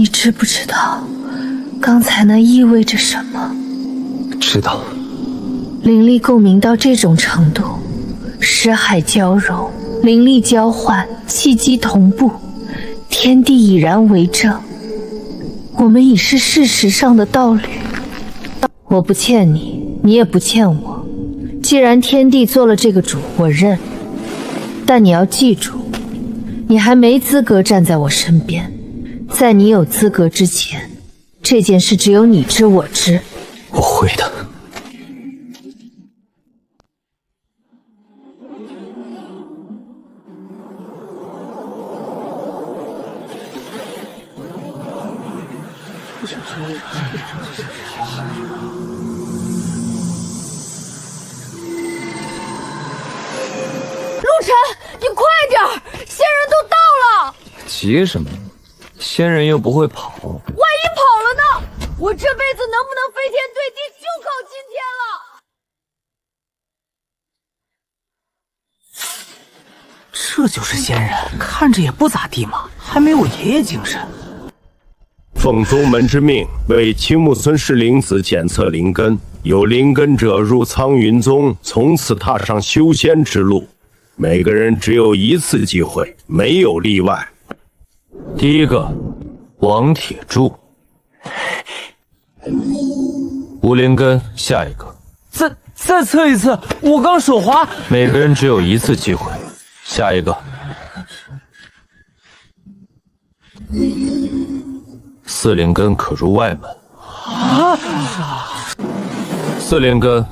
你知不知道刚才那意味着什么？知道。灵力共鸣到这种程度，识海交融，灵力交换，气机同步，天地已然为证。我们已是事实上的道侣。我不欠你，你也不欠我。既然天地做了这个主，我认。但你要记住，你还没资格站在我身边。在你有资格之前，这件事只有你知我知。我会的。陆晨，你快点儿，仙人都到了。急什么？仙人又不会跑。万一跑了呢？我这辈子能不能飞天对地，就靠今天了。这就是仙人，看着也不咋地嘛，还没我爷爷精神。奉宗门之命，为青木村氏灵子检测灵根，有灵根者入苍云宗，从此踏上修仙之路。每个人只有一次机会，没有例外。第一个，王铁柱，无灵根。下一个，再测一次，我刚手滑。每个人只有一次机会。下一个，四灵根可入外门。四灵根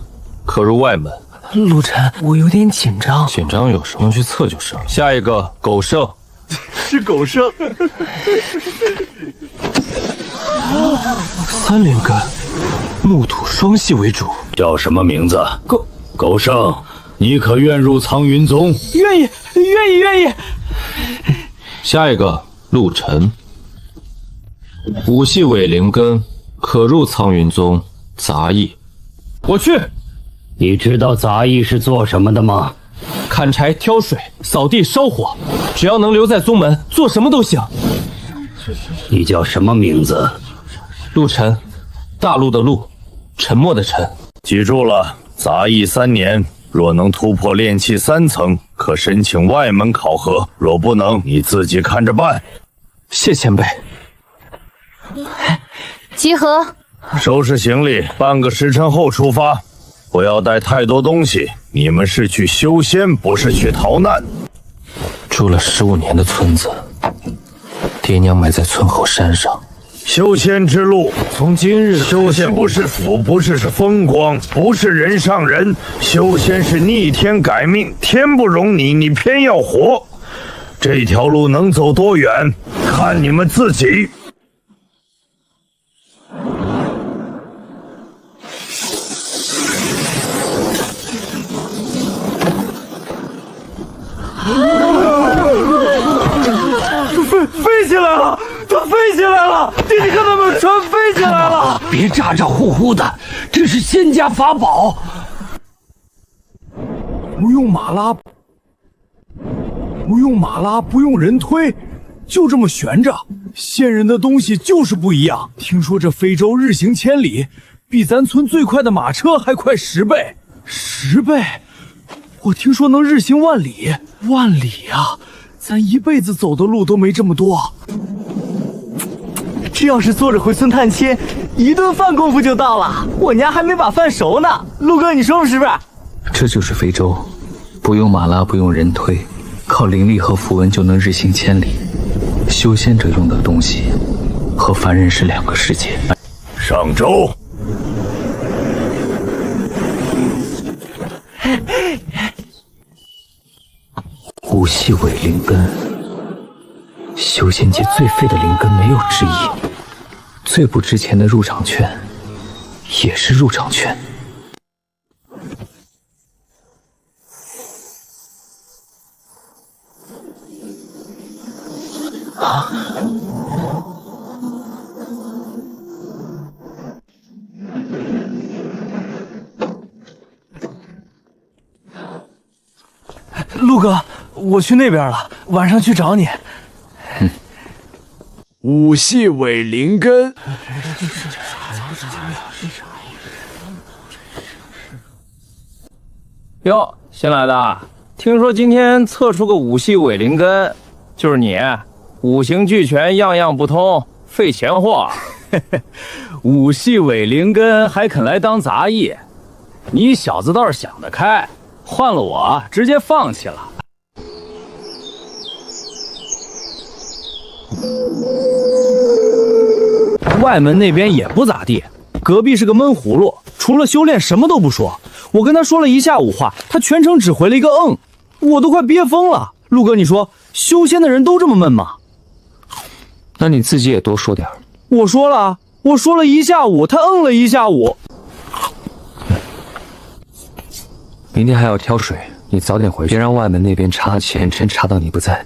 可入外门。陆晨，我有点紧张。紧张有什么？去测就是了。下一个，狗剩。是狗剩。三灵根，木土双系为主。叫什么名字？狗剩，你可愿入苍云宗？愿意。下一个，陆晨，五系伪灵根，可入苍云宗。杂役，我去。你知道杂役是做什么的吗？砍柴、挑水、扫地、烧火，只要能留在宗门，做什么都行。你叫什么名字？陆晨，大陆的陆，沉默的沉。记住了，杂役3年，若能突破炼气3层，可申请外门考核；若不能，你自己看着办。谢前辈。集合。收拾行李，半个时辰后出发。不要带太多东西，你们是去修仙，不是去逃难。住了15年的村子，爹娘埋在村后山上。修仙之路，从今日修仙不是福，不是风光，不是人上人，修仙是逆天改命，天不容你，你偏要活。这条路能走多远，看你们自己。飞起来了！它飞起来了！弟弟看他们船飞起来了！别咋咋呼呼的，这是仙家法宝。不用马拉，不用人推，就这么悬着。仙人的东西就是不一样。听说这非洲日行千里，比咱村最快的马车还快10倍。10倍？我听说能日行万里。万里啊！咱一辈子走的路都没这么多。这要是坐着回村探亲，一顿饭功夫就到了。我娘还没把饭熟呢。陆哥，你说是不是？这就是非洲，不用马拉，不用人推，靠灵力和符文就能日行千里。修仙者用的东西和凡人是2个世界。上周。五系伪灵根，修仙界最废的灵根没有之一，最不值钱的入场券，也是入场券。啊！陆哥，我去那边了，晚上去找你。武系伪灵根。哟，新来的，听说今天测出个武系伪灵根，就是你，五行俱全，样样不通，废钱货。武系伪灵根还肯来当杂役，你小子倒是想得开，换了我直接放弃了。外门那边也不咋地，隔壁是个闷葫芦，除了修炼什么都不说。我跟他说了一下午话，他全程只回了一个嗯，我都快憋疯了。陆哥，你说修仙的人都这么闷吗？那你自己也多说点。我说了一下午，他嗯了一下午。明天还要挑水，你早点回去，别让外门那边查钱真查到你不在。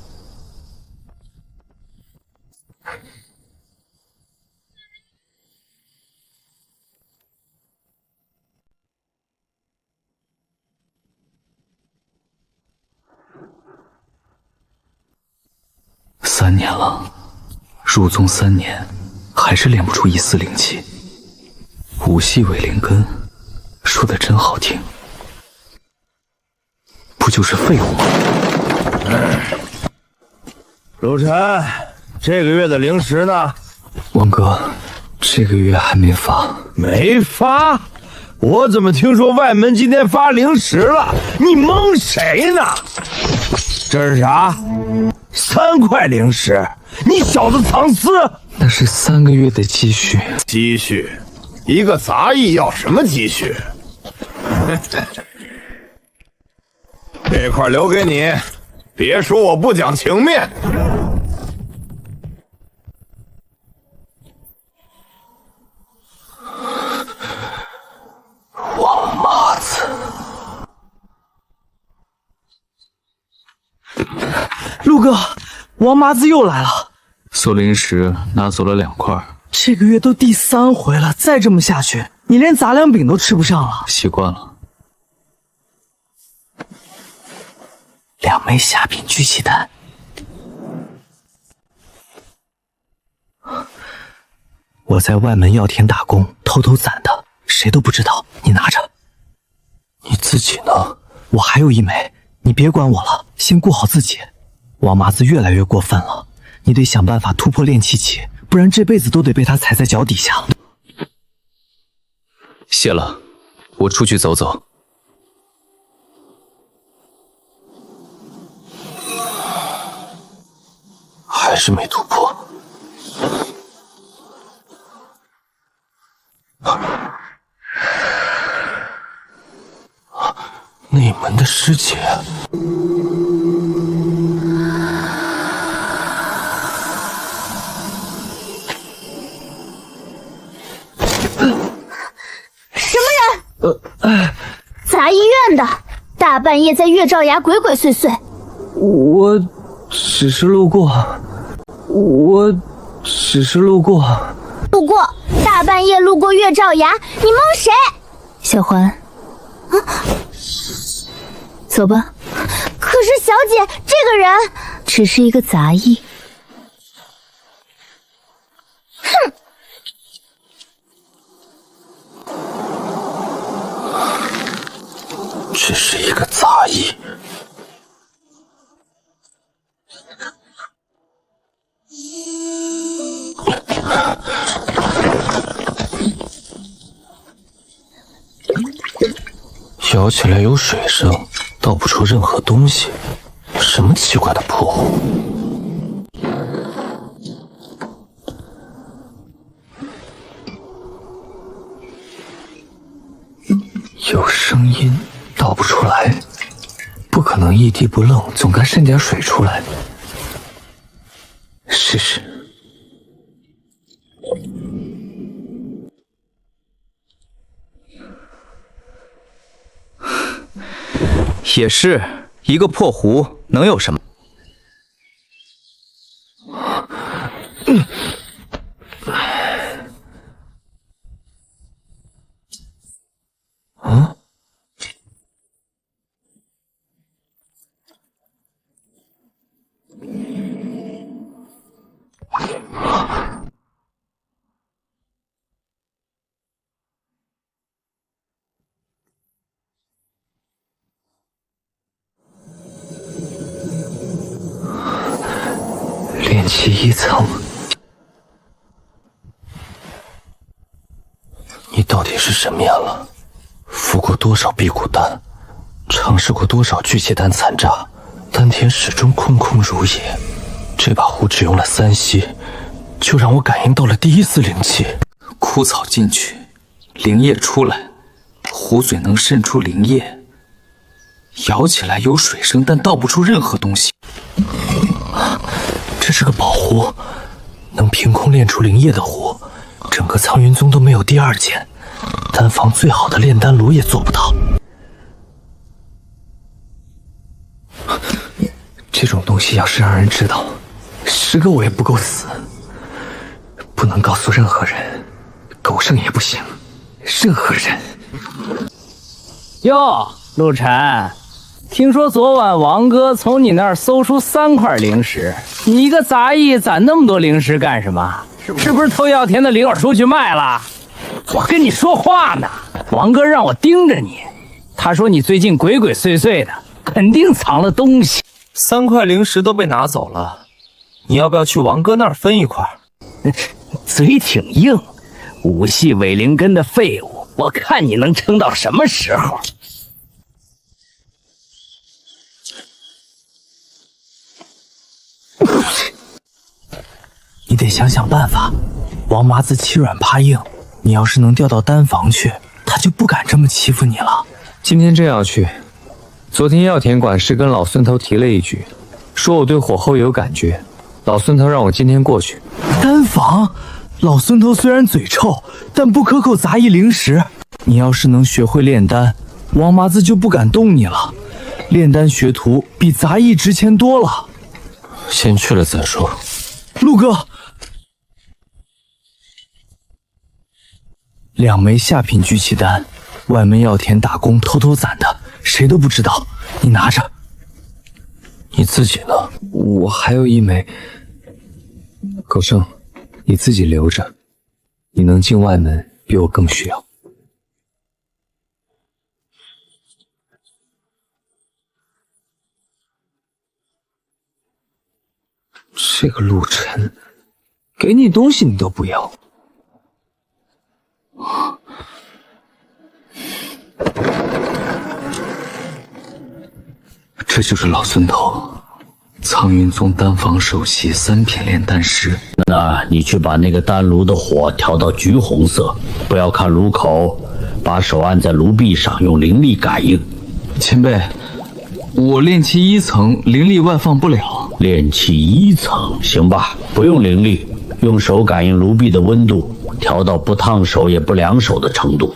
3年了，入宗3年，还是练不出一丝灵气。武系伪灵根，说的真好听，不就是废物吗？陆晨，这个月的零食呢？王哥，这个月还没发。没发？我怎么听说外门今天发零食了？你蒙谁呢？这是啥？3块零食，你小子藏私！那是3个月的积蓄。积蓄？一个杂役要什么积蓄？这块留给你，别说我不讲情面。王麻子。陆哥，王麻子又来了。搜灵石拿走了2块。这个月都第3回了，再这么下去，你连杂粮饼都吃不上了。习惯了。2枚下品聚气丹。我在外门药田打工，偷偷攒的，谁都不知道。你拿着。你自己呢？我还有1枚，你别管我了，先顾好自己。王麻子越来越过分了，你得想办法突破炼气期，不然这辈子都得被他踩在脚底下。谢了，我出去走走。还是没突破。内门的师姐。什么人？杂医院的，大半夜在月照崖鬼鬼祟祟。我只是路过。路过，大半夜路过月照崖，你蒙谁？小环，走吧。可是小姐，这个人只是一个杂役。哼！只是一个杂役。摇起来有水声，倒不出任何东西，什么奇怪的破壶？有声音，倒不出来，不可能一滴不漏，总该渗点水出来。试试。也是一个破壶，能有什么？啊？炼气1层。你到底是什么样了？服过多少辟谷丹，尝试过多少聚气丹残渣，丹田始终空空如也。这把壶只用了3息，就让我感应到了第1丝灵气。枯草进去，灵液出来，壶嘴能渗出灵液，摇起来有水声，但倒不出任何东西。这是个宝壶，能凭空炼出灵液的壶，整个苍云宗都没有第2件，丹房最好的炼丹炉也做不到。这种东西要是让人知道，10个我也不够死。不能告诉任何人，狗剩也不行，任何人。哟，陆晨，听说昨晚王哥从你那儿搜出3块灵石，你一个杂役攒那么多灵石干什么？是不是偷药田的灵耳出去卖了？我跟你说话呢，王哥让我盯着你，他说你最近鬼鬼祟祟的，肯定藏了东西。3块灵石都被拿走了，你要不要去王哥那儿分1块？嘴挺硬，5系伪灵根的废物，我看你能撑到什么时候？你得想想办法。王麻子欺软怕硬，你要是能调到丹房去，他就不敢这么欺负你了。今天正要去，昨天药田管事跟老孙头提了一句，说我对火候有感觉，老孙头让我今天过去。丹房，老孙头虽然嘴臭，但不克扣杂役灵石。你要是能学会炼丹，王麻子就不敢动你了。炼丹学徒比杂役值钱多了。先去了再说。陆哥，2枚下品聚气丹，外门药田打工偷偷攒的，谁都不知道。你拿着。你自己呢？我还有1枚。狗剩，你自己留着，你能进外门，比我更需要。这个陆晨，给你东西你都不要。这就是老孙头，苍云宗丹房首席3品炼丹师。那你去把那个丹炉的火调到橘红色，不要看炉口，把手按在炉壁上，用灵力感应。前辈，我炼气1层，灵力外放不了。炼气1层，行吧，不用灵力，用手感应炉壁的温度，调到不烫手也不凉手的程度。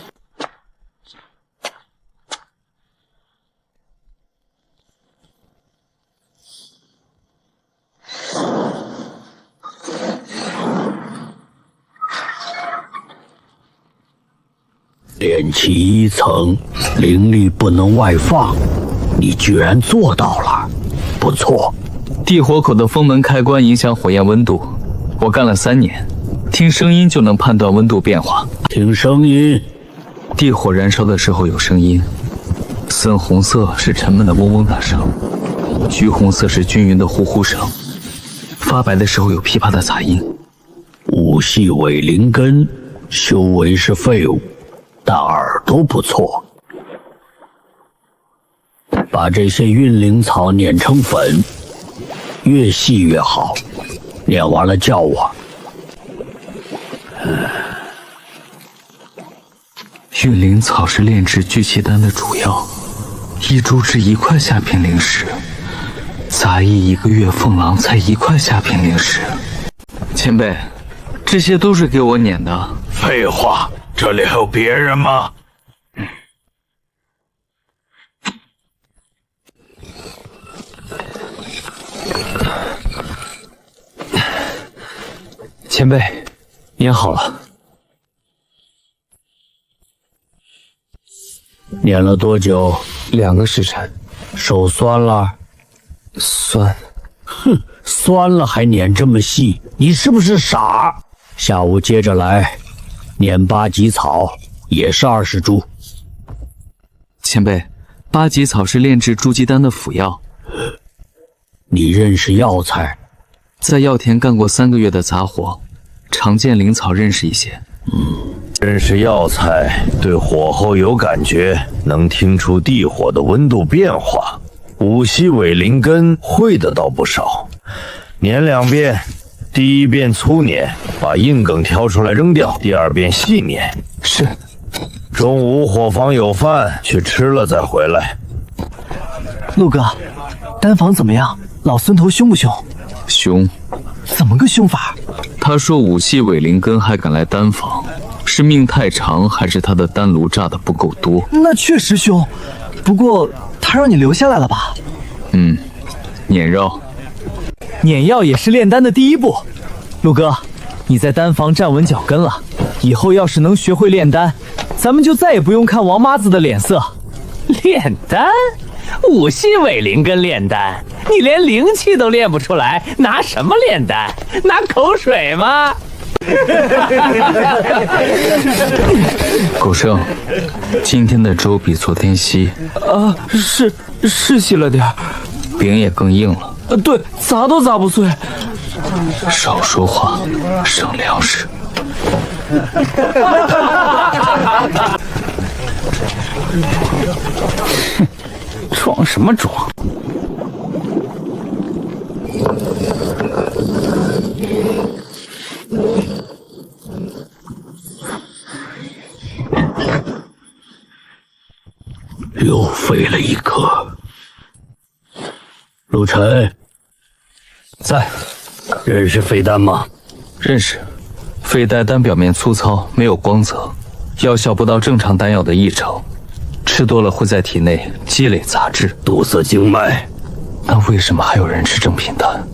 炼气1层，灵力不能外放，你居然做到了，不错。地火口的封门开关影响火焰温度，我干了3年，听声音就能判断温度变化。听声音，地火燃烧的时候有声音，深红色是沉闷的嗡嗡大声，橘红色是均匀的呼呼声，发白的时候有噼啪的杂音。5系伪灵根，修为是废物，但耳朵不错。把这些运灵草碾成粉，越细越好。碾完了叫我。运灵草是炼制聚气丹的主药，1株值1块下品灵石，杂役1个月俸郎才1块下品灵石。前辈，这些都是给我碾的。废话，这里还有别人吗？前辈，捏好了。碾了多久？2个时辰。手酸了？酸。哼，酸了还碾这么细，你是不是傻？下午接着来，碾8级草，也是20株。前辈，8级草是炼制筑基丹的辅药。你认识药材？在药田干过3个月的杂活，常见灵草认识一些。认识药材，对火候有感觉，能听出地火的温度变化。五溪尾灵根会的倒不少，碾2遍，第1遍粗碾，把硬梗挑出来扔掉；第2遍细碾。是。中午伙房有饭，去吃了再回来。陆哥，丹房怎么样？老孙头凶不凶？凶。怎么个凶法？他说五系尾灵根还敢来丹房，是命太长，还是他的丹炉炸的不够多？那确实凶，不过他让你留下来了吧？碾药。碾药也是炼丹的第一步。陆哥，你在丹房站稳脚跟了，以后要是能学会炼丹，咱们就再也不用看王妈子的脸色。炼丹？五系尾灵根炼丹？你连灵气都炼不出来，拿什么炼丹？拿口水吗？狗剩，今天的粥比昨天稀。是稀了点儿，饼也更硬了。对，砸都砸不碎。少说话，省粮食。装什么装？又废了一颗。陆晨，在。认识废丹吗？认识。废丹丹表面粗糙，没有光泽，药效不到正常丹药的1成，吃多了会在体内积累杂质，堵塞经脉。那为什么还有人吃正品丹？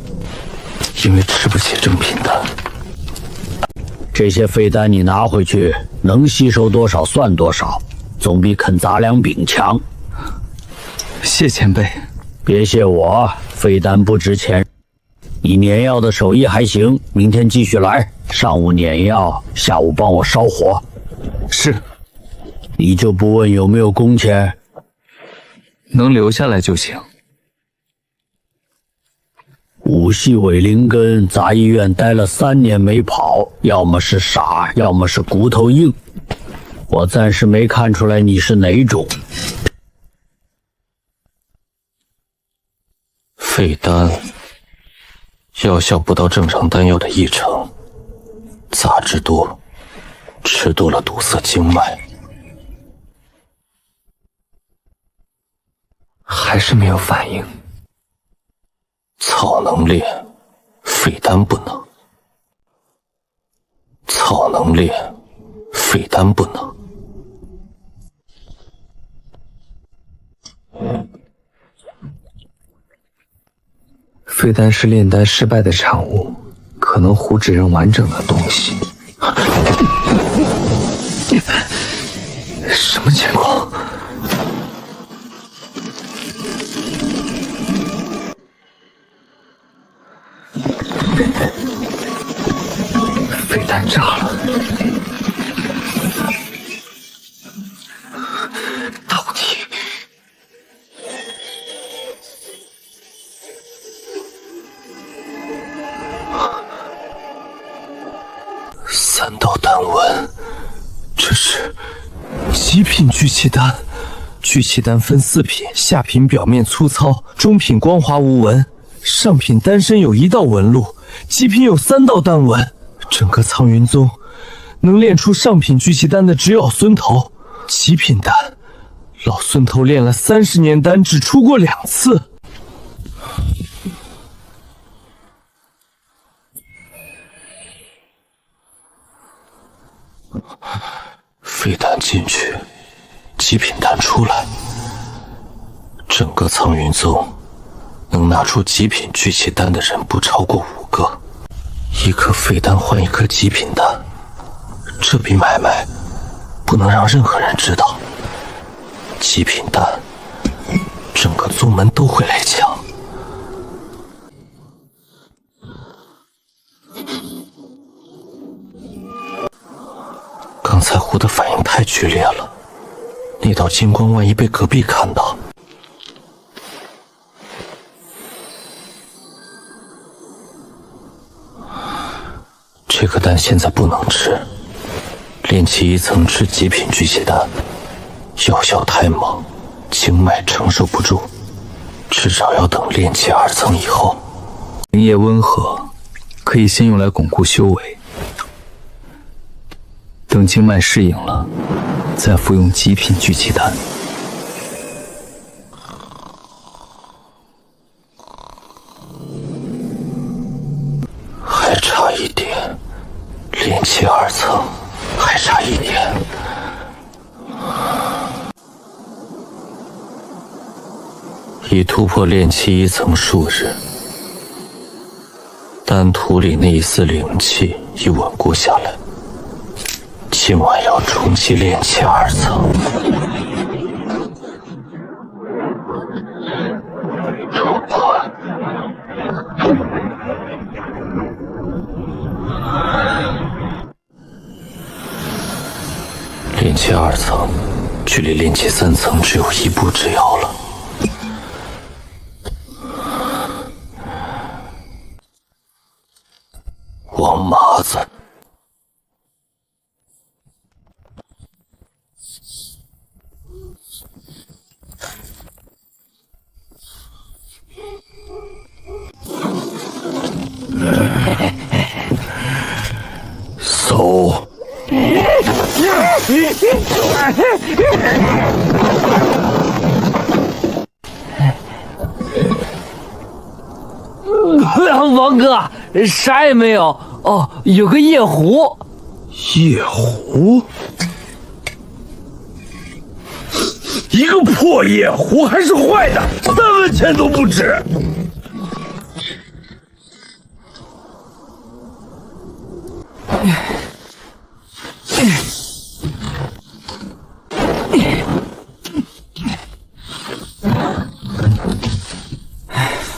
因为吃不起正品丹。这些废丹你拿回去，能吸收多少算多少，总比啃杂粮饼强。谢前辈。别谢我，废丹不值钱。你碾药的手艺还行，明天继续来。上午碾药，下午帮我烧火。是。你就不问有没有工钱？能留下来就行。五系尾灵根杂医院待了3年没跑，要么是傻，要么是骨头硬。我暂时没看出来你是哪种。废丹，药效不到正常丹药的1成，杂质多，吃多了堵塞经脉。还是没有反应。草能炼，废丹不能。草能炼，废丹不能。废丹是炼丹失败的产物，可能糊只认完整的东西。什么情况？废丹炸了！到底3道丹纹，这是极品聚气丹。聚气丹分4品，下品表面粗糙，中品光滑无纹，上品丹身有1道纹路，极品有3道丹纹。整个苍云宗能炼出上品聚气丹的只有老孙头，极品丹老孙头炼了30年丹，只出过2次。废丹进去，极品丹出来，整个苍云宗能拿出极品聚气丹的人不超过5个。1颗废丹换1颗极品丹，这笔买卖不能让任何人知道。极品丹，整个宗门都会来抢。刚才胡的反应太剧烈了，那道金光万一被隔壁看到。丹现在不能吃，炼气1层吃极品巨蟹丹，药效太猛，经脉承受不住，至少要等炼气2层以后。灵液温和，可以先用来巩固修为，等经脉适应了，再服用极品聚气丹。还差一点，炼气2层还差一点。已突破炼气1层数日，丹土里那一丝灵气已稳固下来。今晚要冲击炼气2层。突破。炼气2层，距离炼气3层只有1步之遥了。王麻子，搜。王哥，啥也没有哦，有个夜壶。夜壶？一个破夜壶还是坏的，3文钱都不值。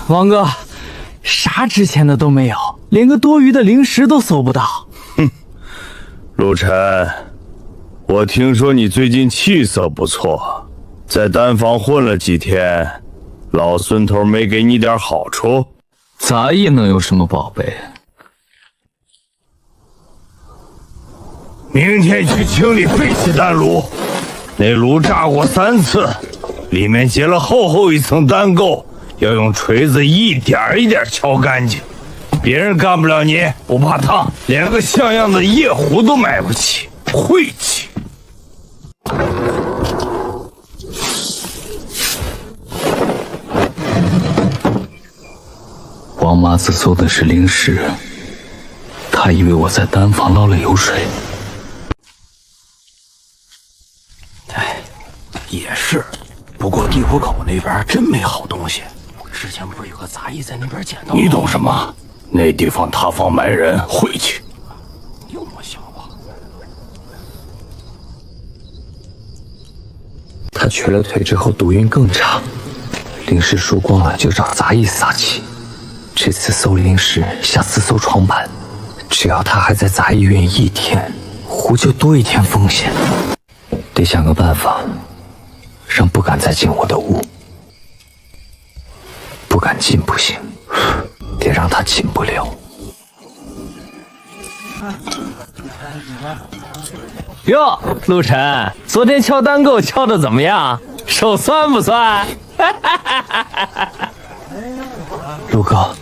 王哥，啥值钱的都没有，连个多余的灵石都搜不到。哼，陆晨，我听说你最近气色不错，在丹房混了几天，老孙头没给你点好处？杂役能有什么宝贝？明天去清理废弃丹炉，那炉炸过3次，里面结了厚一层丹垢，要用锤子一点一点敲干净。别人干不了你，不怕烫，连个像样的夜壶都买不起，晦气。王麻子搜的是灵石，他以为我在丹房捞了油水。也是，不过地虎口那边真没好东西。之前不是有个杂役在那边捡到吗？你懂什么？那地方塌方埋人，晦气。用我小啊！他瘸了腿之后毒运更差，灵石输光了就找杂役撒气。这次搜灵石，下次搜床板，只要他还在杂役院1天，壶就多1天风险。得想个办法，让不敢再进我的屋。不敢进不行，得让他进不了。哟，陆晨，昨天敲单够敲的怎么样？手酸不酸？陆哥，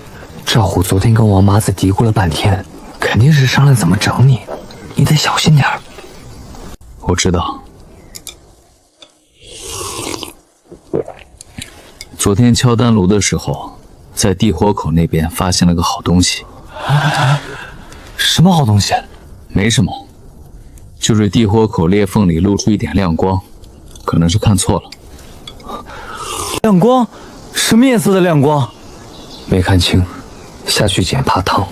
赵虎昨天跟王麻子嘀咕了半天，肯定是商量怎么整你，你得小心点儿。我知道。昨天敲丹炉的时候，在地火口那边发现了个好东西。什么好东西？没什么，就是地火口裂缝里露出一点亮光，可能是看错了。亮光？什么颜色的亮光？没看清，下去捡怕烫。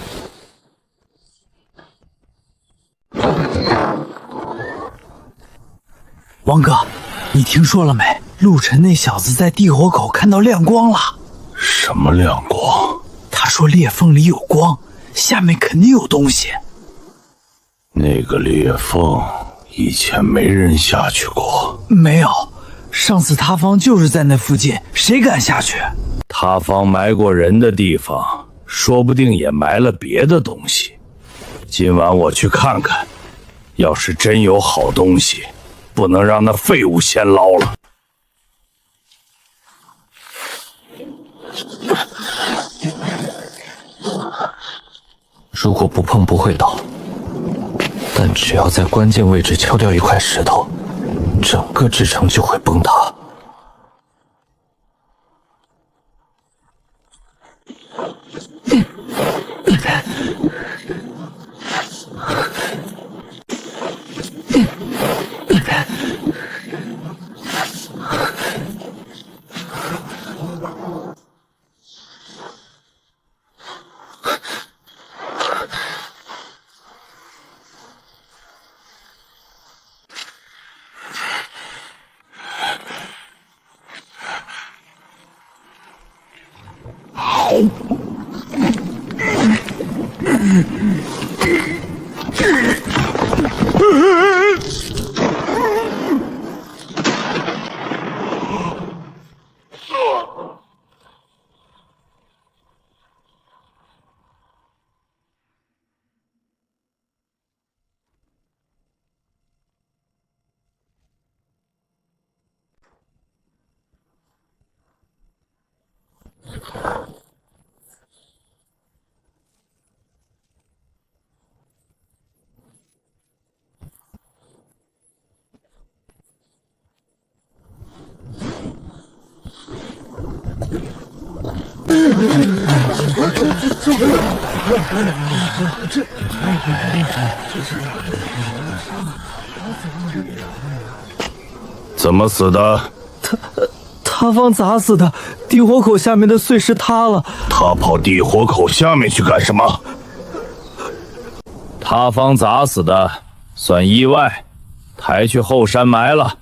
王哥，你听说了没？陆晨那小子在地火口看到亮光了。什么亮光？他说裂缝里有光，下面肯定有东西。那个裂缝以前没人下去过。没有，上次塌方就是在那附近，谁敢下去？塌方埋过人的地方，说不定也埋了别的东西。今晚我去看看，要是真有好东西，不能让那废物先捞了。如果不碰不会倒，但只要在关键位置敲掉一块石头，整个支撑就会崩塌。怎么死的？塌方砸死的，地火口下面的碎石塌了。他跑地火口下面去干什么？塌方砸死的，算意外，抬去后山埋了。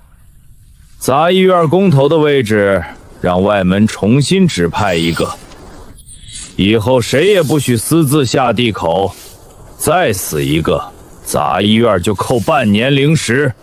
杂医院工头的位置，让外门重新指派一个。以后谁也不许私自下地口，再死一个，杂医院就扣半年零食。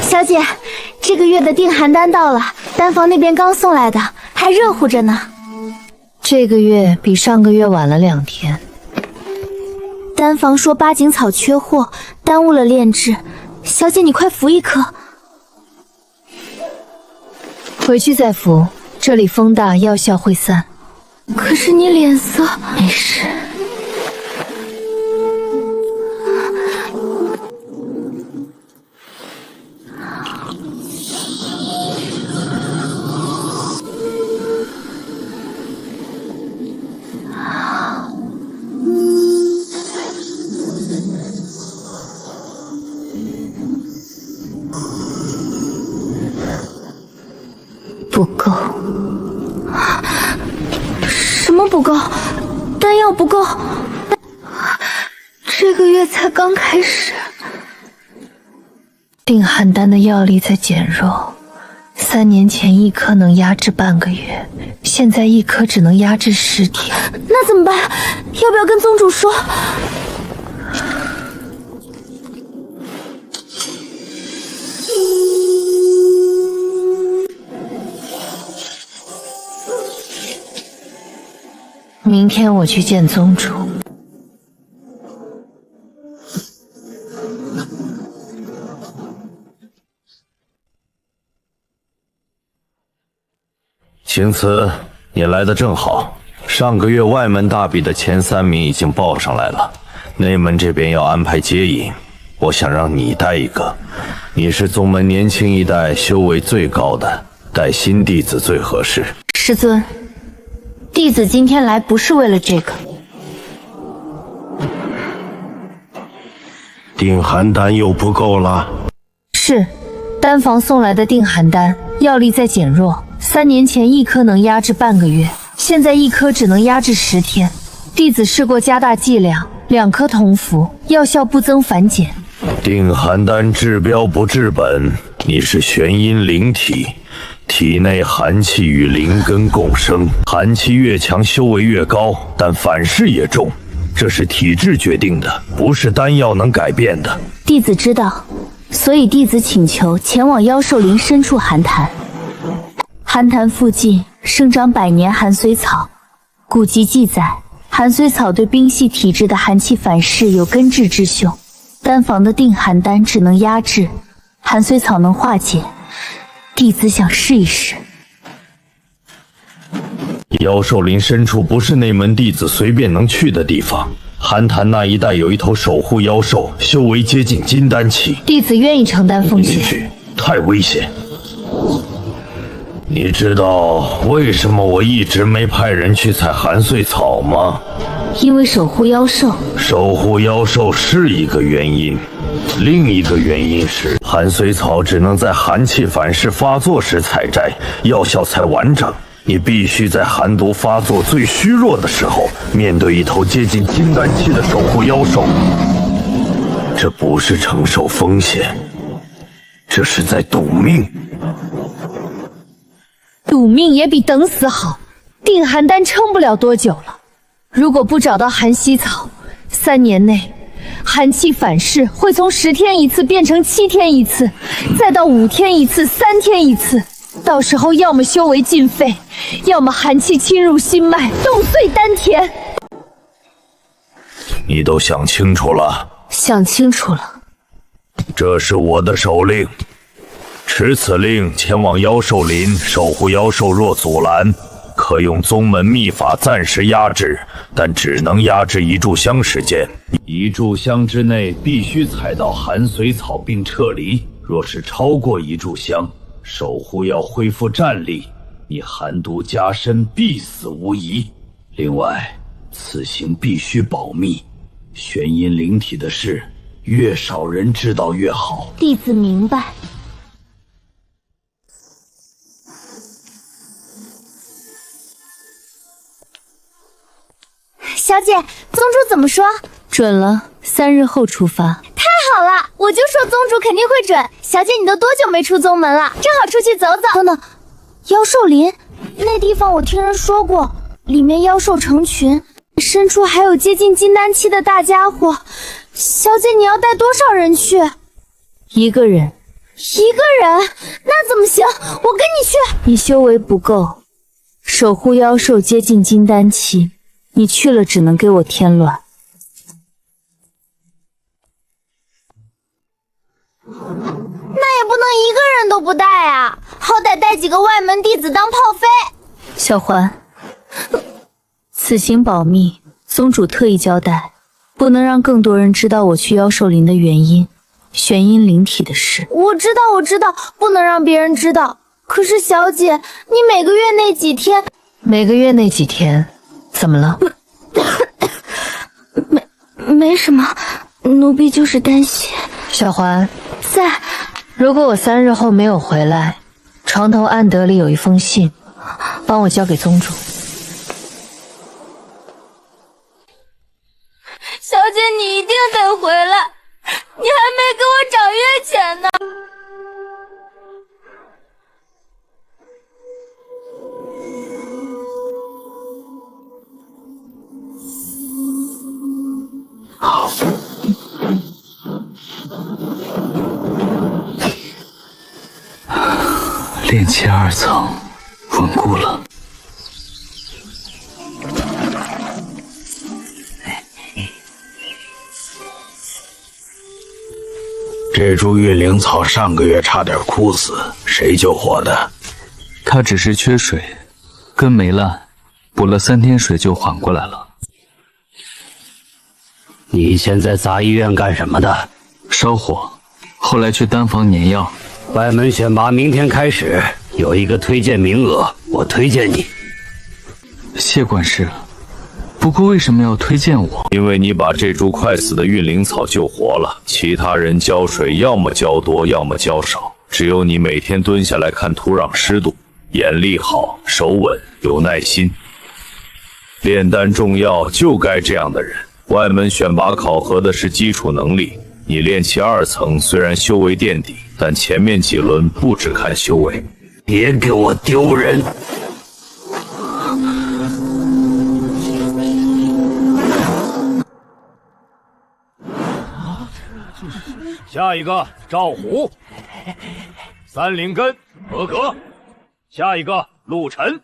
小姐，这个月的定寒丹到了，丹房那边刚送来的，还热乎着呢。这个月比上个月晚了2天。丹房说八景草缺货，耽误了炼制。小姐，你快服一颗。回去再服，这里风大，药效会散。可是你脸色……没事。不够。什么不够？丹药不够？这个月才刚开始。定寒丹的药力在减弱，3年前1颗能压制半个月，现在1颗只能压制10天。那怎么办？要不要跟宗主说？明天我去见宗主。青瓷，你来的正好。上个月外门大比的前3名已经报上来了，内门这边要安排接引，我想让你带一个。你是宗门年轻一代修为最高的，带新弟子最合适。师尊，弟子今天来不是为了这个。定寒丹又不够了？是，丹房送来的定寒丹药力在减弱。3年前1颗能压制半个月，现在1颗只能压制10天。弟子试过加大剂量，2颗同服，药效不增反减。定寒丹治标不治本，你是玄阴灵体，体内寒气与灵根共生，寒气越强，修为越高，但反噬也重，这是体质决定的，不是丹药能改变的。弟子知道，所以弟子请求前往妖兽林深处寒潭。寒潭附近生长百年寒髓草，古籍记载，寒髓草对冰系体质的寒气反噬有根治之效。丹房的定寒丹只能压制，寒髓草能化解。弟子想试一试。妖兽林深处不是内门弟子随便能去的地方。寒潭那一带有一头守护妖兽，修为接近金丹期。弟子愿意承担风险。去，太危险。你知道为什么我一直没派人去采寒髓草吗？因为守护妖兽。守护妖兽是一个原因，另一个原因是寒髓草只能在寒气反噬发作时采摘，药效才完整。你必须在寒毒发作最虚弱的时候，面对一头接近金丹期的守护妖兽。这不是承受风险，这是在赌命。赌命也比等死好。定寒丹撑不了多久了，如果不找到寒息草，3年内寒气反噬会从10天一次变成7天一次，再到5天一次，3天一次。到时候要么修为尽废，要么寒气侵入心脉，冻碎丹田。你都想清楚了？想清楚了。这是我的手令，持此令前往妖兽林守护妖兽。若阻拦，可用宗门秘法暂时压制，但只能压制1炷香时间。1炷香之内必须采到寒髓草并撤离，若是超过1炷香，守护要恢复战力，你寒毒加深，必死无疑。另外，此行必须保密，玄阴灵体的事，越少人知道越好。弟子明白。小姐，宗主怎么说？准了，3日后出发。太好了，我就说宗主肯定会准。小姐，你都多久没出宗门了？正好出去走走。等等，妖兽林那地方我听人说过，里面妖兽成群，深处还有接近金丹期的大家伙。小姐，你要带多少人去？1个人。1个人？那怎么行？我跟你去。你修为不够，守护妖兽接近金丹期，你去了只能给我添乱。那也不能1个人都不带啊，好歹带几个外门弟子当炮飞。小环，此行保密，宗主特意交代，不能让更多人知道我去妖兽林的原因，玄阴灵体的事。我知道，不能让别人知道。可是小姐，你每个月那几天……每个月那几天，怎么了？没什么，奴婢就是担心。小环，在。如果我3日后没有回来，床头暗德里有一封信，帮我交给宗主。小姐，你一定得回来，你还没给我涨月钱呢。炼气2层，稳固了。这株运灵草上个月差点枯死，谁救活的？它只是缺水，根没烂，补了3天水就缓过来了。你现在杂医院干什么的？烧火，后来去丹房碾药。外门选拔明天开始，有一个推荐名额，我推荐你。谢管事，不过为什么要推荐我？因为你把这株快死的运灵草救活了，其他人浇水要么浇多，要么浇少，只有你每天蹲下来看土壤湿度，眼力好，手稳，有耐心。炼丹重要就该这样的人。外门选拔考核的是基础能力，你炼气2层虽然修为垫底，但前面几轮不只看修为。别给我丢人！下一个赵虎，3灵根合格。下一个陆晨。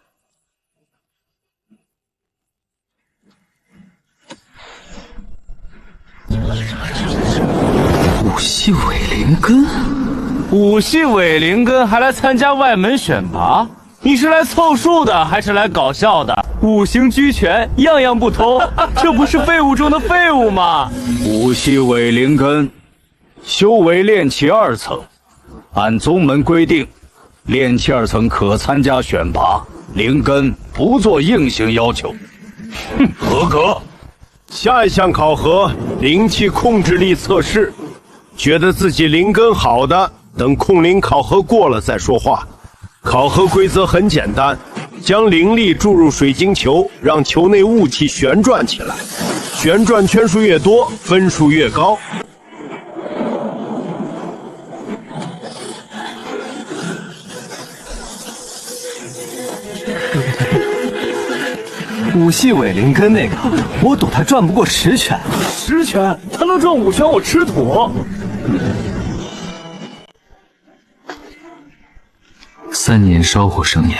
五系伪灵根5系伪灵根还来参加外门选拔？你是来凑数的还是来搞笑的？5行俱全，样样不通，这不是废物中的废物吗5系伪灵根，修为炼气2层，按宗门规定，炼气2层可参加选拔，灵根不做硬性要求。合格。下一项考核，灵气控制力测试。觉得自己灵根好的，等控灵考核过了再说话。考核规则很简单，将灵力注入水晶球，让球内物体旋转起来，旋转圈数越多，分数越高。5系伪灵根那个，我赌他转不过10圈。10圈？他能转5圈，我吃土。3年烧火生涯，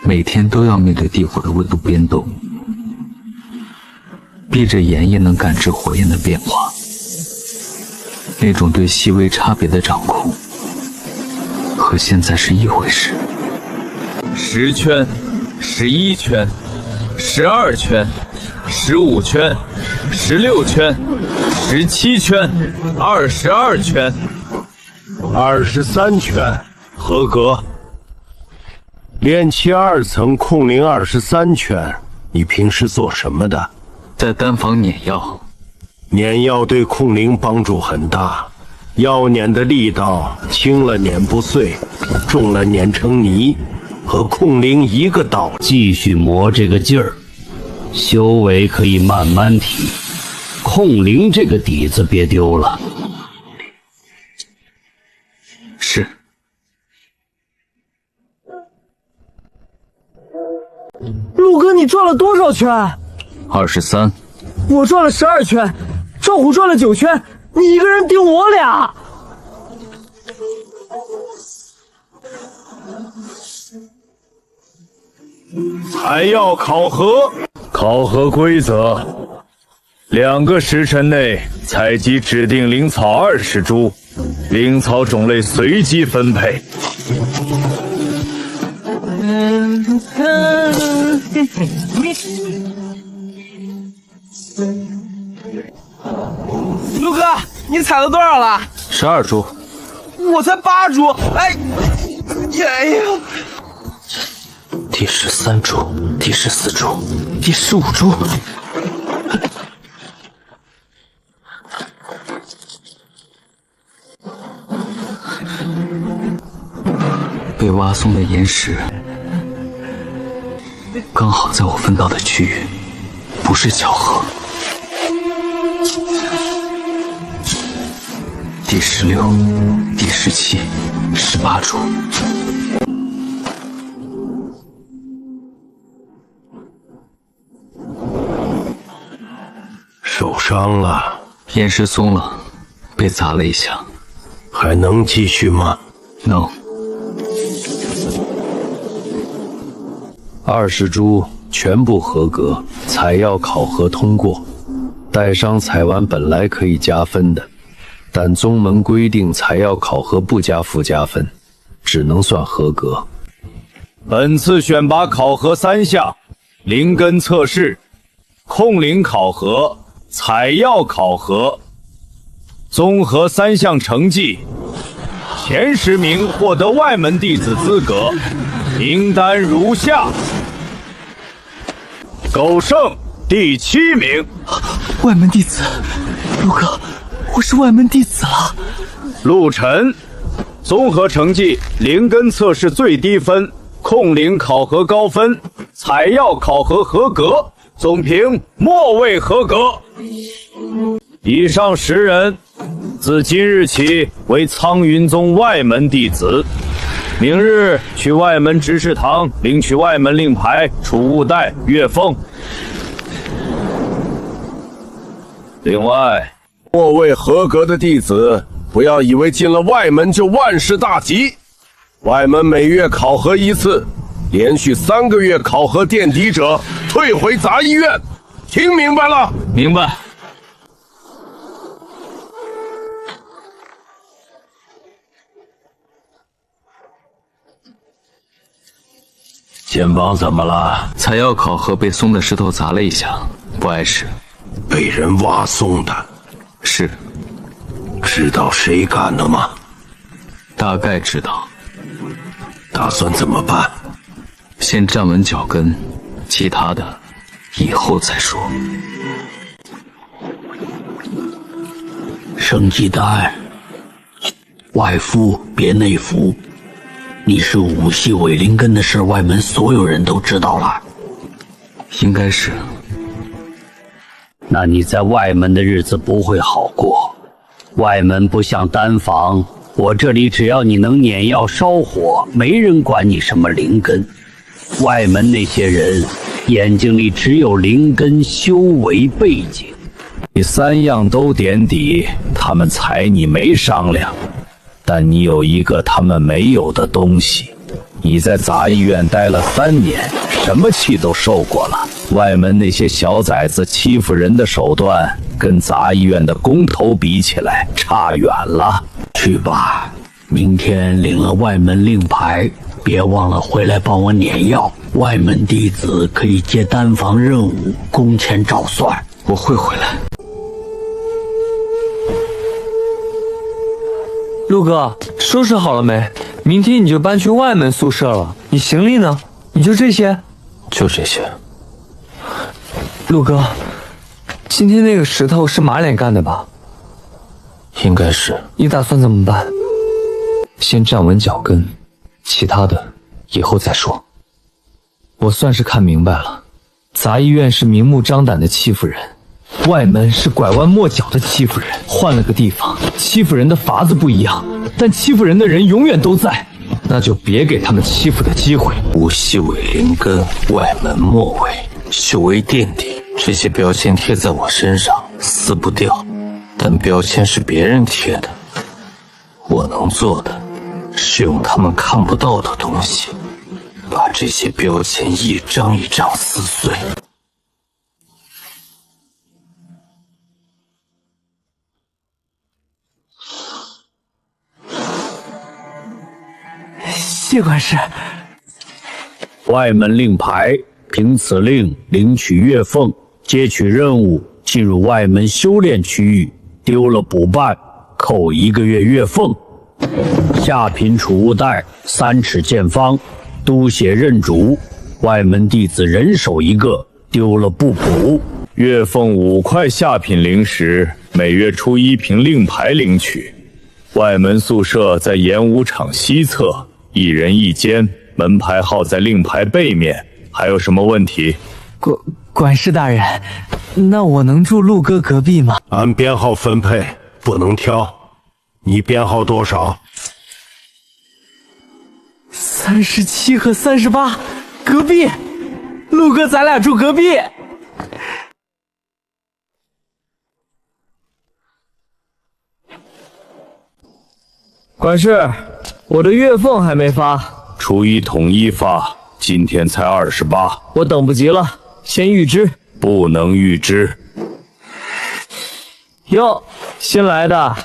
每天都要面对地火的温度变动，闭着眼也能感知火焰的变化。那种对细微差别的掌控，和现在是一回事。10圈、11圈、12圈、15圈、16圈、17圈、22圈、23圈，合格。炼气2层控灵23圈，你平时做什么的？在丹房碾药。碾药对控灵帮助很大，药碾的力道轻了碾不碎，重了碾成泥，和控灵一个道理。继续磨这个劲儿，修为可以慢慢提，控灵这个底子别丢了。是。陆哥，你转了多少圈23。我转了12圈，赵虎转了9圈，你一个人顶我俩。还要考核。考核规则：2个时辰内采集指定灵草20株，灵草种类随机分配。陆哥，你采了多少了？12株。我才8株。哎呀！第13株，第14株，第15株。被挖松的岩石刚好在我分到的区域，不是巧合。第16、第17、18株。受伤了，岩石松了，被砸了一下。还能继续吗？能。20株全部合格，采药考核通过。带伤采完本来可以加分的，但宗门规定采药考核不加附加分，只能算合格。本次选拔考核3项：灵根测试、控灵考核、采药考核。综合3项成绩，前10名获得外门弟子资格，名单如下：苟胜第7名，外门弟子，陆哥，我是外门弟子了。陆晨综合成绩：灵根测试最低分，控灵考核高分，采药考核合格，总评末位合格。以上10人，自今日起为苍云宗外门弟子。明日去外门执事堂领取外门令牌、储物袋、月俸。另外，末位合格的弟子，不要以为进了外门就万事大吉。外门每月考核1次，连续3个月考核垫底者退回杂医院。听明白了？明白。前方怎么了？采药考核被松的石头砸了一下，不碍事。被人挖松的。是。知道谁干的吗？大概知道。打算怎么办？先站稳脚跟，其他的以后再说。生鸡蛋，外敷别内服。你是武系伪灵根的事，外门所有人都知道了。应该是。那你在外门的日子不会好过。外门不像丹房，我这里只要你能碾药烧火，没人管你什么灵根。外门那些人眼睛里只有灵根修为背景，你3样都点底，他们踩你没商量。但你有一个他们没有的东西，你在杂医院待了3年，什么气都受过了。外门那些小崽子欺负人的手段，跟杂医院的工头比起来差远了。去吧，明天领了外门令牌，别忘了回来帮我碾药。外门弟子可以接丹房任务，工钱照算。我会回来。陆哥，收拾好了没？明天你就搬去外门宿舍了。你行李呢？你就这些？就这些。陆哥，今天那个石头是马脸干的吧？应该是。你打算怎么办？先站稳脚跟，其他的以后再说。我算是看明白了，杂医院是明目张胆的欺负人，外门是拐弯抹角的欺负人。换了个地方，欺负人的法子不一样，但欺负人的人永远都在，那就别给他们欺负的机会。武系伪灵根，外门末尾，修为垫底，这些标签贴在我身上撕不掉，但标签是别人贴的，我能做的是用他们看不到的东西，把这些标签一张一张撕碎。谢管事。外门令牌，凭此令领取月俸，接取任务，进入外门修炼区域，丢了补办，扣1个月月俸。下品储物袋3尺见方，督写认主，外门弟子人手1个，丢了不补。月俸5块下品灵石，每月初1凭令牌领取。外门宿舍在演武场西侧，1人1间，门牌号在令牌背面。还有什么问题？管事大人，那我能住陆哥隔壁吗？按编号分配，不能挑。你编号多少？37和38，隔壁。陆哥，咱俩住隔壁。管事，我的月俸还没发。初1统一发，今天才28。我等不及了，先预支。不能预支。哟，新来的，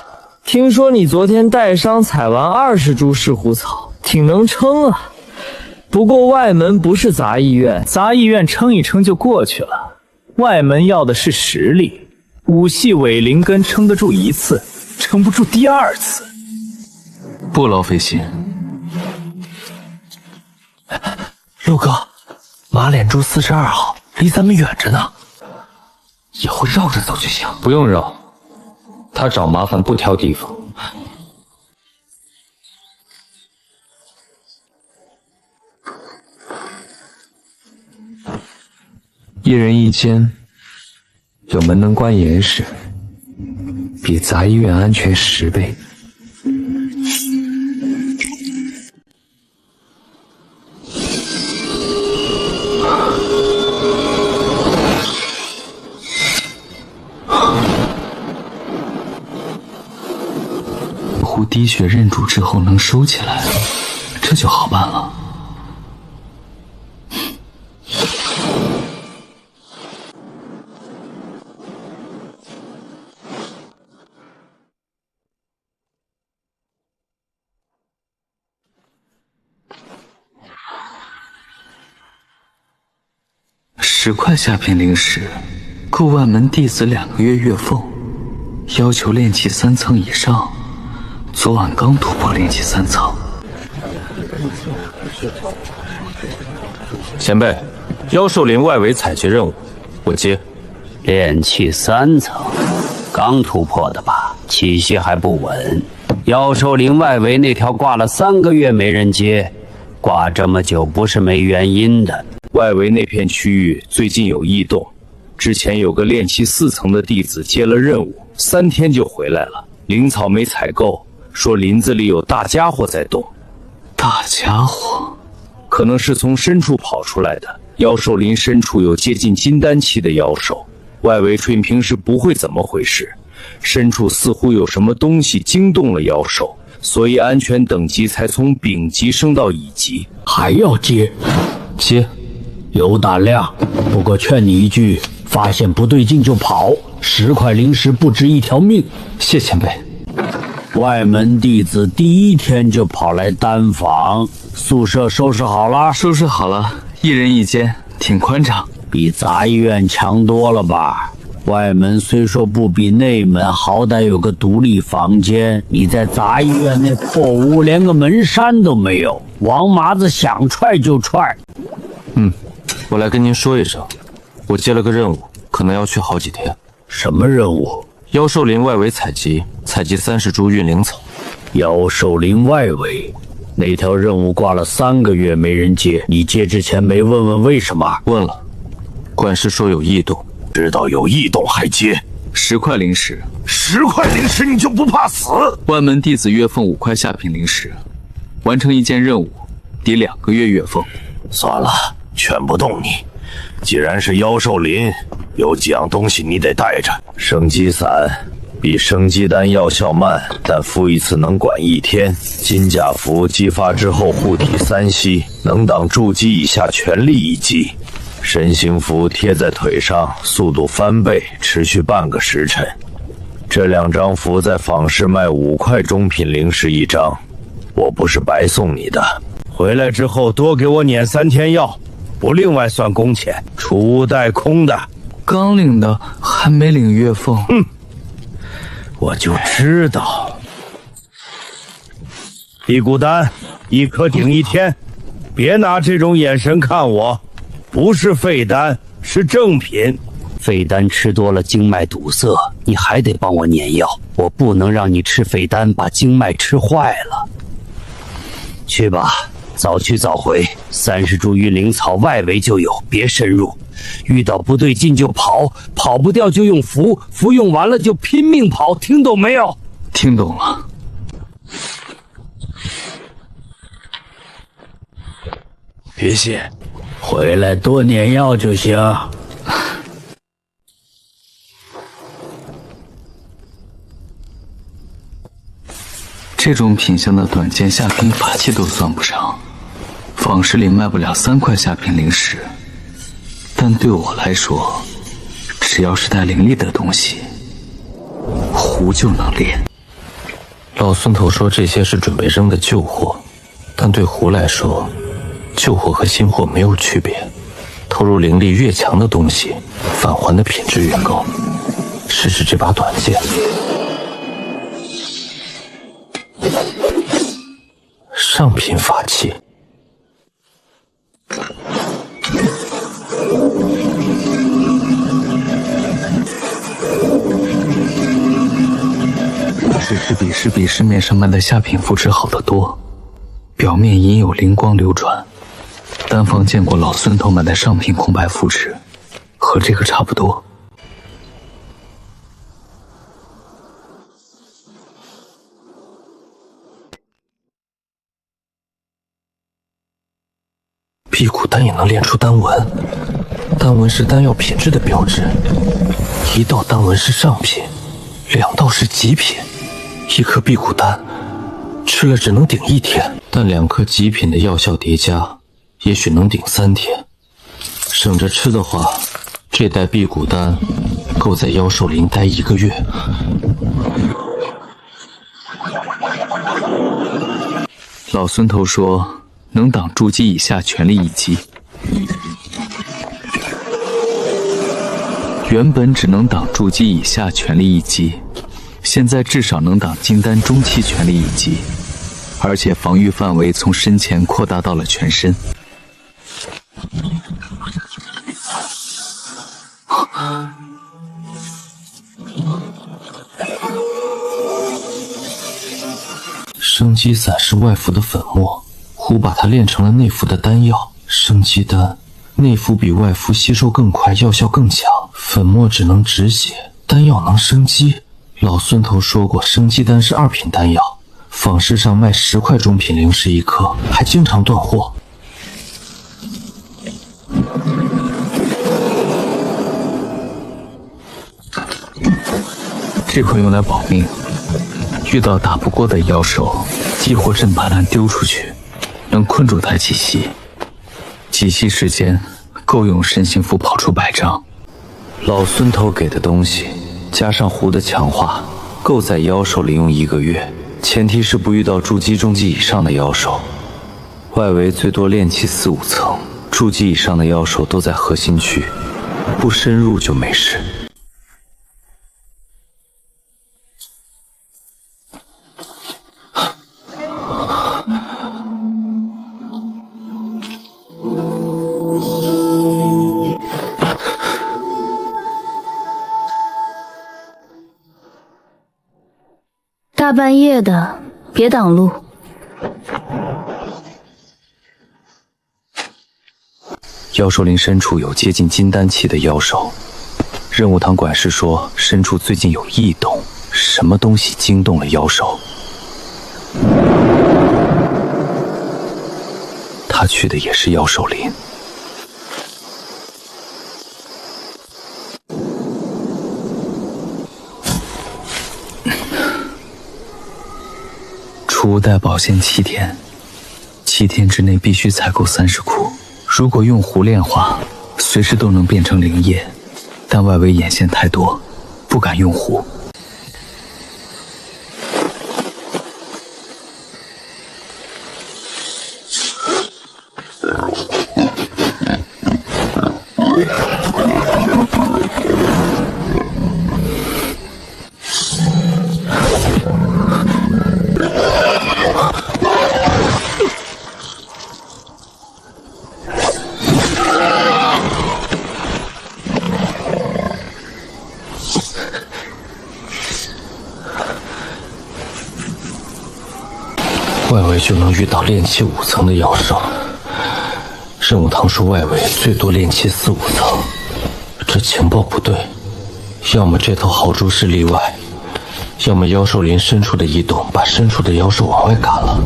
听说你昨天带伤采完20株石斛草，挺能撑啊。不过外门不是杂医院，杂医院撑一撑就过去了，外门要的是实力。武系伪灵根撑得住1次，撑不住第2次。不劳费心。陆哥，马脸住42号，离咱们远着呢，以后绕着走就行。不用绕，他找麻烦不挑地方。一人一间，有门能关严实，比杂医院安全10倍。壶滴血认主之后能收起来，这就好办了。10块下品灵石，够外门弟子2个月月俸，要求炼气3层以上。昨晚刚突破炼气3层。前辈，妖兽林外围采集任务，我接。炼气3层，刚突破的吧？气息还不稳。妖兽林外围那条挂了3个月没人接，挂这么久不是没原因的。外围那片区域最近有异动，之前有个炼气4层的弟子接了任务，3天就回来了，灵草没采够。说林子里有大家伙在动，大家伙，可能是从深处跑出来的。妖兽林深处有接近金丹期的妖兽，外围纯平时不会怎么回事，深处似乎有什么东西惊动了妖兽，所以安全等级才从丙级升到乙级。还要接？接，有胆量，不过劝你一句，发现不对劲就跑，10块灵石不值1条命。谢前辈。外门弟子第1天就跑来丹房，宿舍收拾好了？收拾好了，一人一间，挺宽敞，比杂医院强多了吧？外门虽说不比内门，好歹有个独立房间。你在杂医院那破屋，连个门扇都没有，王麻子想踹就踹。我来跟您说一声，我接了个任务，可能要去好几天。什么任务？妖兽林外围采集30株运灵草。妖兽林外围那条任务挂了3个月没人接，你接之前没问问为什么？问了，管事说有异动。知道有异动还接？10块灵石，10块灵石你就不怕死？外门弟子月俸5块下品灵石，完成一件任务抵2个月月俸。算了，劝不动你。既然是妖兽林，有几样东西你得带着。生机散比生机丹药效慢，但敷一次能管1天。金甲符激发之后护体3息，能挡筑基以下全力一击。身形符贴在腿上，速度翻倍，持续半个时辰。这2张符在坊市卖5块中品灵石1张，我不是白送你的。回来之后多给我撵3天药，不另外算工钱，出屋带空的。刚领的还没领月俸。我就知道。地骨丹1颗顶1天，别拿这种眼神看我，不是废丹，是正品。废丹吃多了经脉堵塞，你还得帮我碾药，我不能让你吃废丹把经脉吃坏了。去吧，早去早回，30株运灵草外围就有，别深入。遇到不对劲就跑，跑不掉就用符，符用完了就拼命跑，听懂没有？听懂了。别谢，回来多碾药就行。这种品相的短剑下品法器都算不上，坊市里卖不了3块下品灵石。但对我来说，只要是带灵力的东西，壶就能炼。老孙头说这些是准备扔的旧货，但对壶来说，旧货和新货没有区别。投入灵力越强的东西，返还的品质越高。试试这把短剑，上品法器。只是比市面上卖的下品符纸好得多，表面隐有灵光流转。丹房见过老孙头买的上品空白符纸，和这个差不多。辟谷丹也能炼出丹纹，丹纹是丹药品质的标志。1道丹纹是上品，2道是极品。1颗辟谷丹吃了只能顶1天，但2颗极品的药效叠加，也许能顶3天。省着吃的话，这袋辟谷丹够在妖兽林待1个月。老孙头说能挡筑基以下全力一击，原本只能挡筑基以下全力一击，现在至少能挡金丹中期全力一击，而且防御范围从身前扩大到了全身。生机散是外服的粉末，虎把它炼成了内服的丹药生机丹。内服比外服吸收更快，药效更强。粉末只能止血，丹药能生机。老孙头说过，生机丹是2品丹药，坊市上卖10块中品灵石1颗，还经常断货。这块用来保命，遇到打不过的妖兽，激活阵把它丢出去，能困住它几息。几息时间够用神行符跑出100丈。老孙头给的东西加上壶的强化，够在妖兽里用1个月，前提是不遇到筑基中级以上的妖兽。外围最多炼气4、5层，筑基以上的妖兽都在核心区，不深入就没事。大半夜的，别挡路。妖兽林深处有接近金丹期的妖兽，任务堂管事说深处最近有异动，什么东西惊动了妖兽？他去的也是妖兽林。储物袋保鲜7天，7天之内必须采购30库。如果用壶炼化，随时都能变成灵液，但外围眼线太多，不敢用壶。外围就能遇到炼气5层的妖兽。任务堂说外围最多炼气4、5层，这情报不对，要么这头豪猪是例外，要么妖兽林深处的异动把深处的妖兽往外赶了。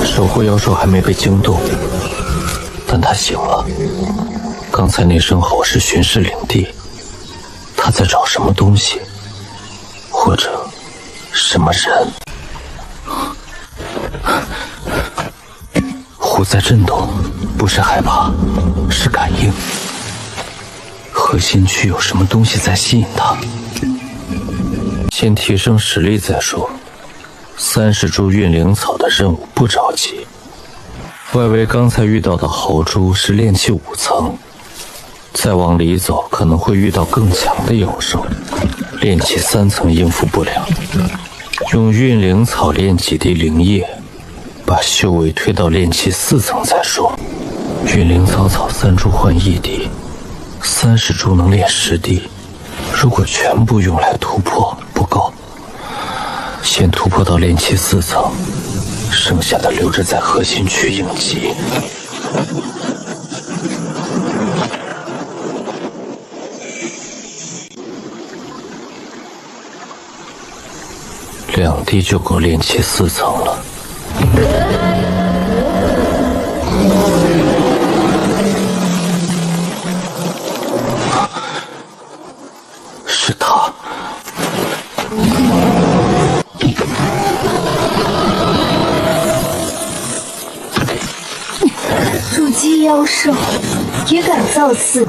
守护妖兽还没被惊动，但他醒了。刚才那声吼是巡视领地，他在找什么东西，或者什么人。壶在震动，不是害怕，是感应。核心区有什么东西在吸引他。先提升实力再说。30株运灵草的任务不着急。外围刚才遇到的豪猪是炼气5层。再往里走，可能会遇到更强的妖兽，炼气3层应付不了。用运灵草炼几滴灵液，把修为推到炼气4层再说。运灵草3株换1滴，30株能炼10滴。如果全部用来突破不够，先突破到炼气4层，剩下的留着在核心区应急。2滴就够炼气4层了。是他。筑基妖兽也敢造次！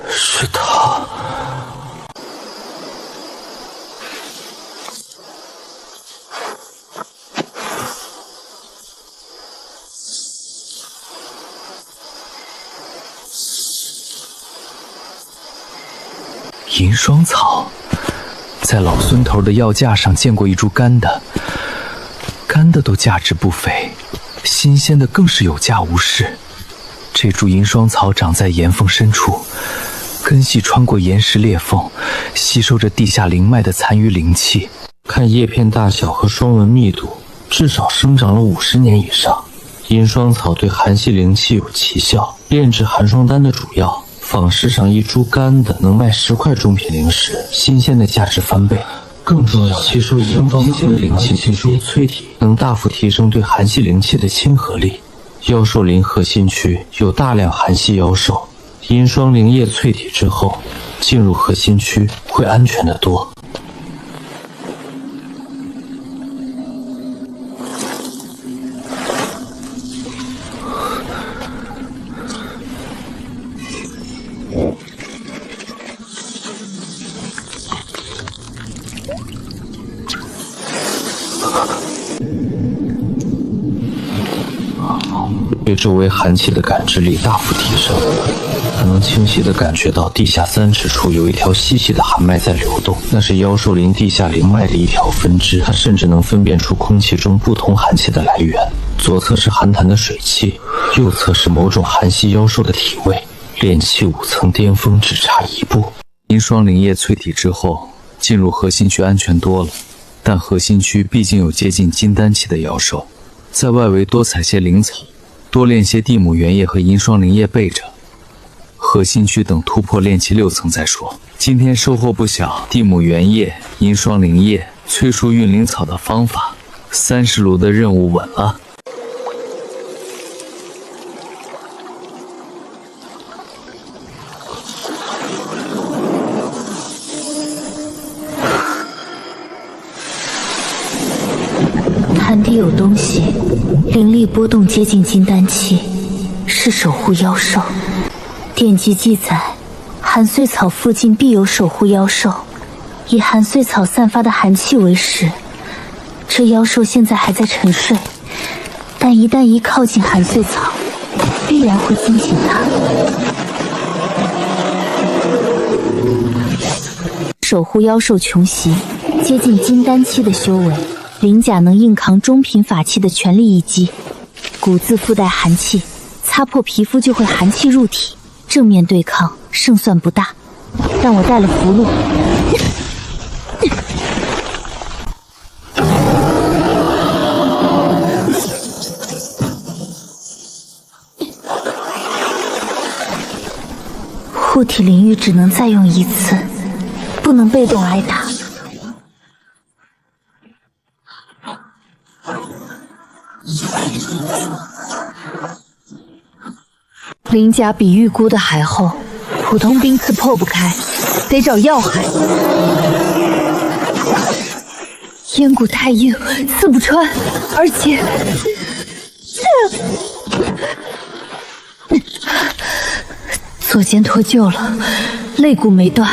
是他。银霜草，在老孙头的药架上见过一株干的，干的都价值不菲，新鲜的更是有价无市。这株银霜草长在岩缝深处，根系穿过岩石裂缝，吸收着地下灵脉的残余灵气。看叶片大小和双纹密度，至少生长了50年以上。银霜草对寒系灵气有奇效，炼制寒霜丹的主药。坊市上一株干的能卖10块中品灵石，新鲜的价值翻倍。更重要，吸收银霜草的灵气进入淬体，能大幅提升对寒系灵气的亲和力。妖兽林核心区有大量寒系妖兽，银霜灵液淬体之后，进入核心区会安全得多。对周围寒气的感知力大幅提升，他能清晰地感觉到地下3尺处有一条细细的寒脉在流动，那是妖兽林地下灵脉的一条分支。他甚至能分辨出空气中不同寒气的来源，左侧是寒潭的水汽，右侧是某种寒系妖兽的体味。炼气5层巅峰只差1步。银霜灵液淬体之后，进入核心区安全多了，但核心区毕竟有接近金丹期的妖兽，在外围多采些灵草，多炼些地母原液和银霜灵液备着。核心区等突破炼气6层再说。今天收获不小，地母原液、银霜灵液、淬树运灵草的方法，30炉的任务稳了。潭底有东西，灵力波动接近金丹期，是守护妖兽。典籍记载，寒穗草附近必有守护妖兽，以寒穗草散发的寒气为食。这妖兽现在还在沉睡，但一旦一靠近寒穗草，必然会惊醒它。守护妖兽穷习，接近金丹期的修为。灵甲能硬扛中品法器的全力一击，骨自附带寒气，擦破皮肤就会寒气入体，正面对抗胜算不大。但我带了符箓，护体灵域只能再用1次，不能被动挨打。鳞甲比预估的还厚，普通冰刺破不开，得找要害。烟骨太硬，刺不穿，而且左肩脱臼了，肋骨没断，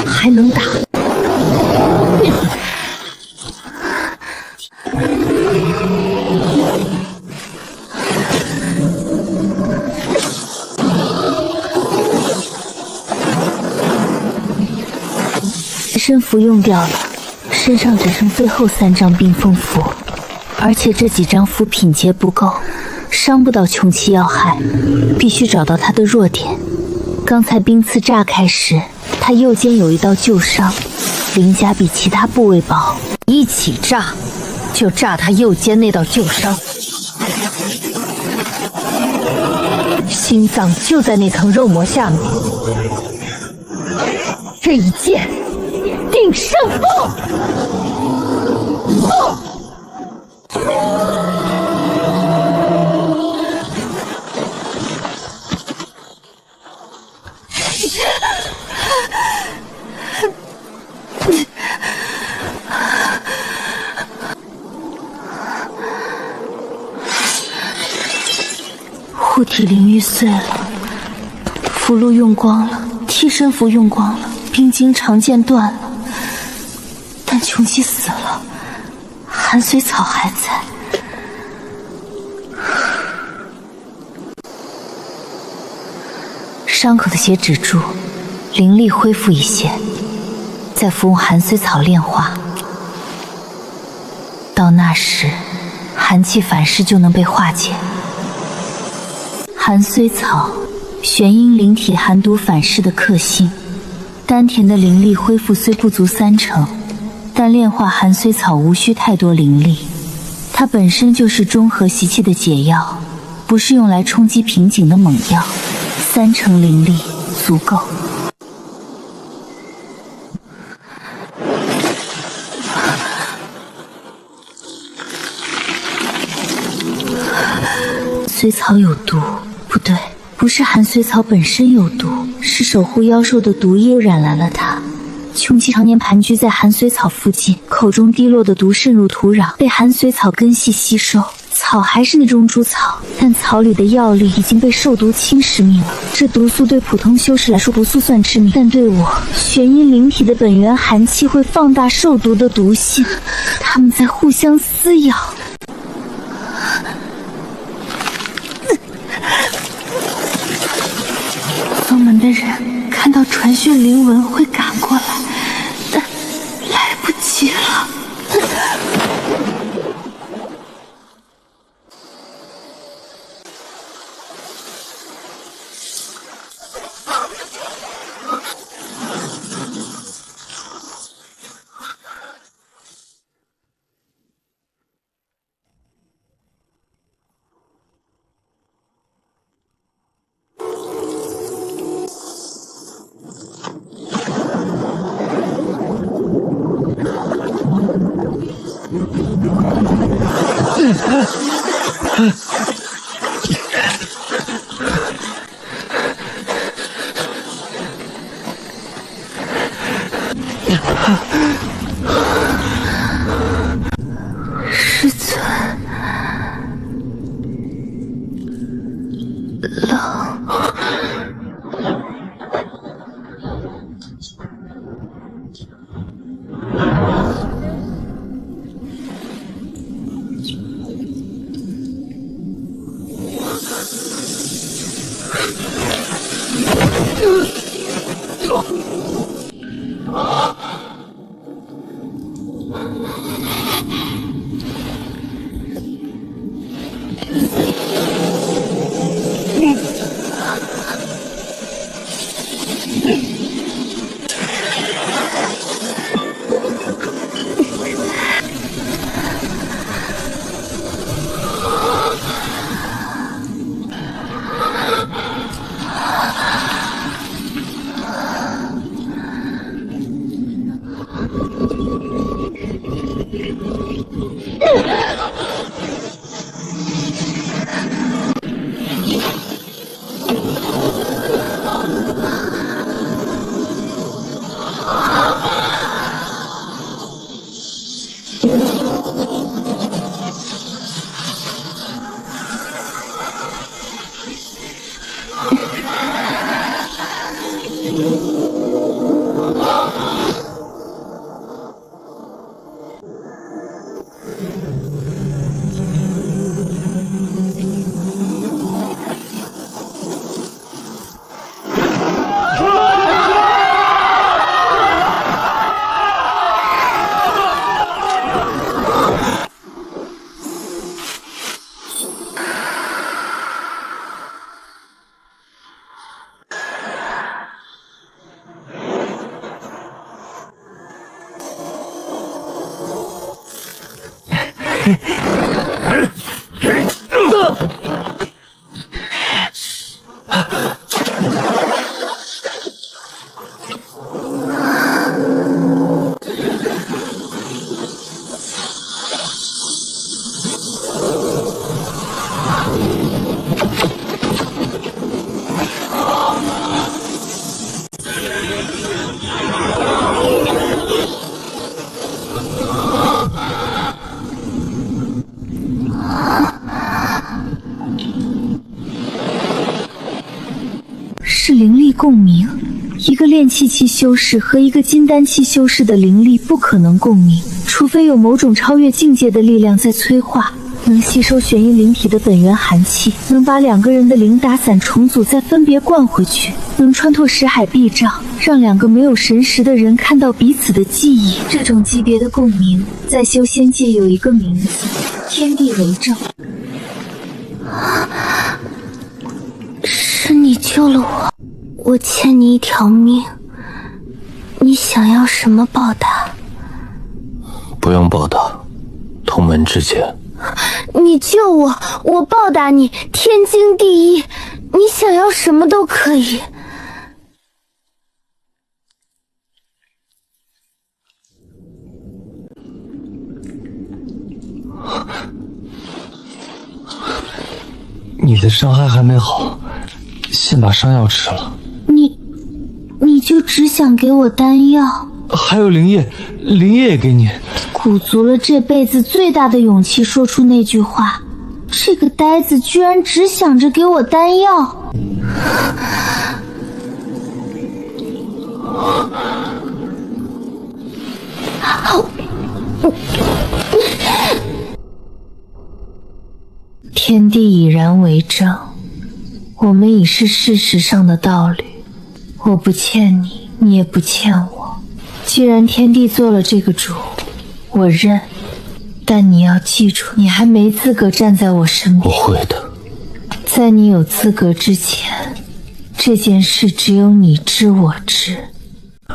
还能打。身符用掉了，身上只剩最后3张冰封符，而且这几张符品阶不够，伤不到穷奇要害，必须找到他的弱点。刚才冰刺炸开时，他右肩有一道旧伤，鳞甲比其他部位薄，一起炸，就炸他右肩那道旧伤。心脏就在那层肉膜下面，这一剑定胜负！护体灵玉碎了，符箓用光了，替身符用光了，冰晶长剑断了，但穷奇死了，寒随草还在。伤口的血止住，灵力恢复一些，再服用寒随草炼化。到那时，寒气反噬就能被化解。寒虽草，玄阴灵体寒毒反噬的克星，丹田的灵力恢复虽不足30%，但炼化寒虽草无需太多灵力，它本身就是中和习气的解药，不是用来冲击瓶颈的猛药，30%灵力足够。虽草有毒，不对，不是寒虽草本身有毒，是守护妖兽的毒液染蓝了它。穷奇常年盘踞在寒虽草附近，口中滴落的毒渗入土壤，被寒虽草根系吸收。草还是那种猪草，但草里的药力已经被兽毒侵蚀灭了。这毒素对普通修士来说不算致命，但对我玄阴灵体的本源寒气会放大兽毒的毒性，它们在互相撕咬。宗门的人看到传讯灵文会赶过来，但来不及了。师尊，冷。是灵力共鸣。一个炼气期修士和一个金丹期修士的灵力不可能共鸣，除非有某种超越境界的力量在催化，能吸收玄阴灵体的本源寒气，能把两个人的灵打散重组再分别灌回去，能穿透识海壁障，让两个没有神识的人看到彼此的记忆。这种级别的共鸣在修仙界有一个名字，天地为证。是你救了我，我欠你一条命，你想要什么报答？不用报答，同门之间。你救我，我报答你，天经地义，你想要什么都可以。你的伤害还没好，先把伤药吃了。你就只想给我丹药？还有灵液，灵液也给你。鼓足了这辈子最大的勇气说出那句话，这个呆子居然只想着给我丹药。天地已然为证，我们已是事实上的道侣。我不欠你，你也不欠我。既然天地做了这个主，我认。但你要记住，你还没资格站在我身边。我会的。在你有资格之前，这件事只有你知我知。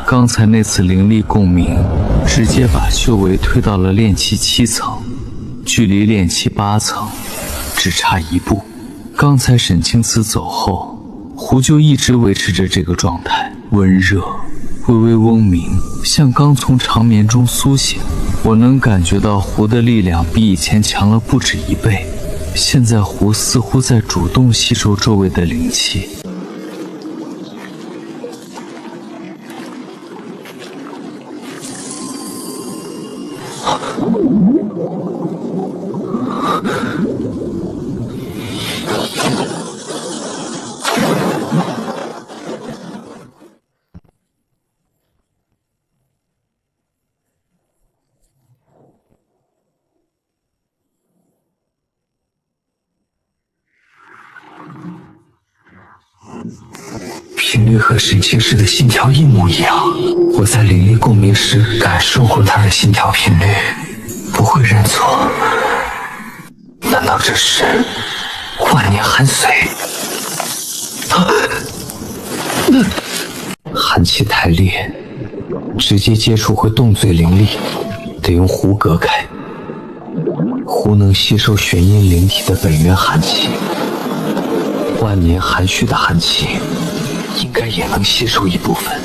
刚才那次灵力共鸣，直接把修为推到了炼气7层，距离炼气8层只差1步。刚才沈清慈走后，湖就一直维持着这个状态，温热，微微嗡鸣，像刚从长眠中苏醒。我能感觉到湖的力量比以前强了不止1倍，现在湖似乎在主动吸收周围的灵气。频率和沈清师的心跳一模一样，我在灵力共鸣时感受过他的心跳频率，不会认错。难道这是万年寒髓？寒气太烈，直接接触会动醉灵力，得用壶隔开。壶能吸收玄阴灵体的本源寒气，万年寒虚的寒气应该也能吸收一部分。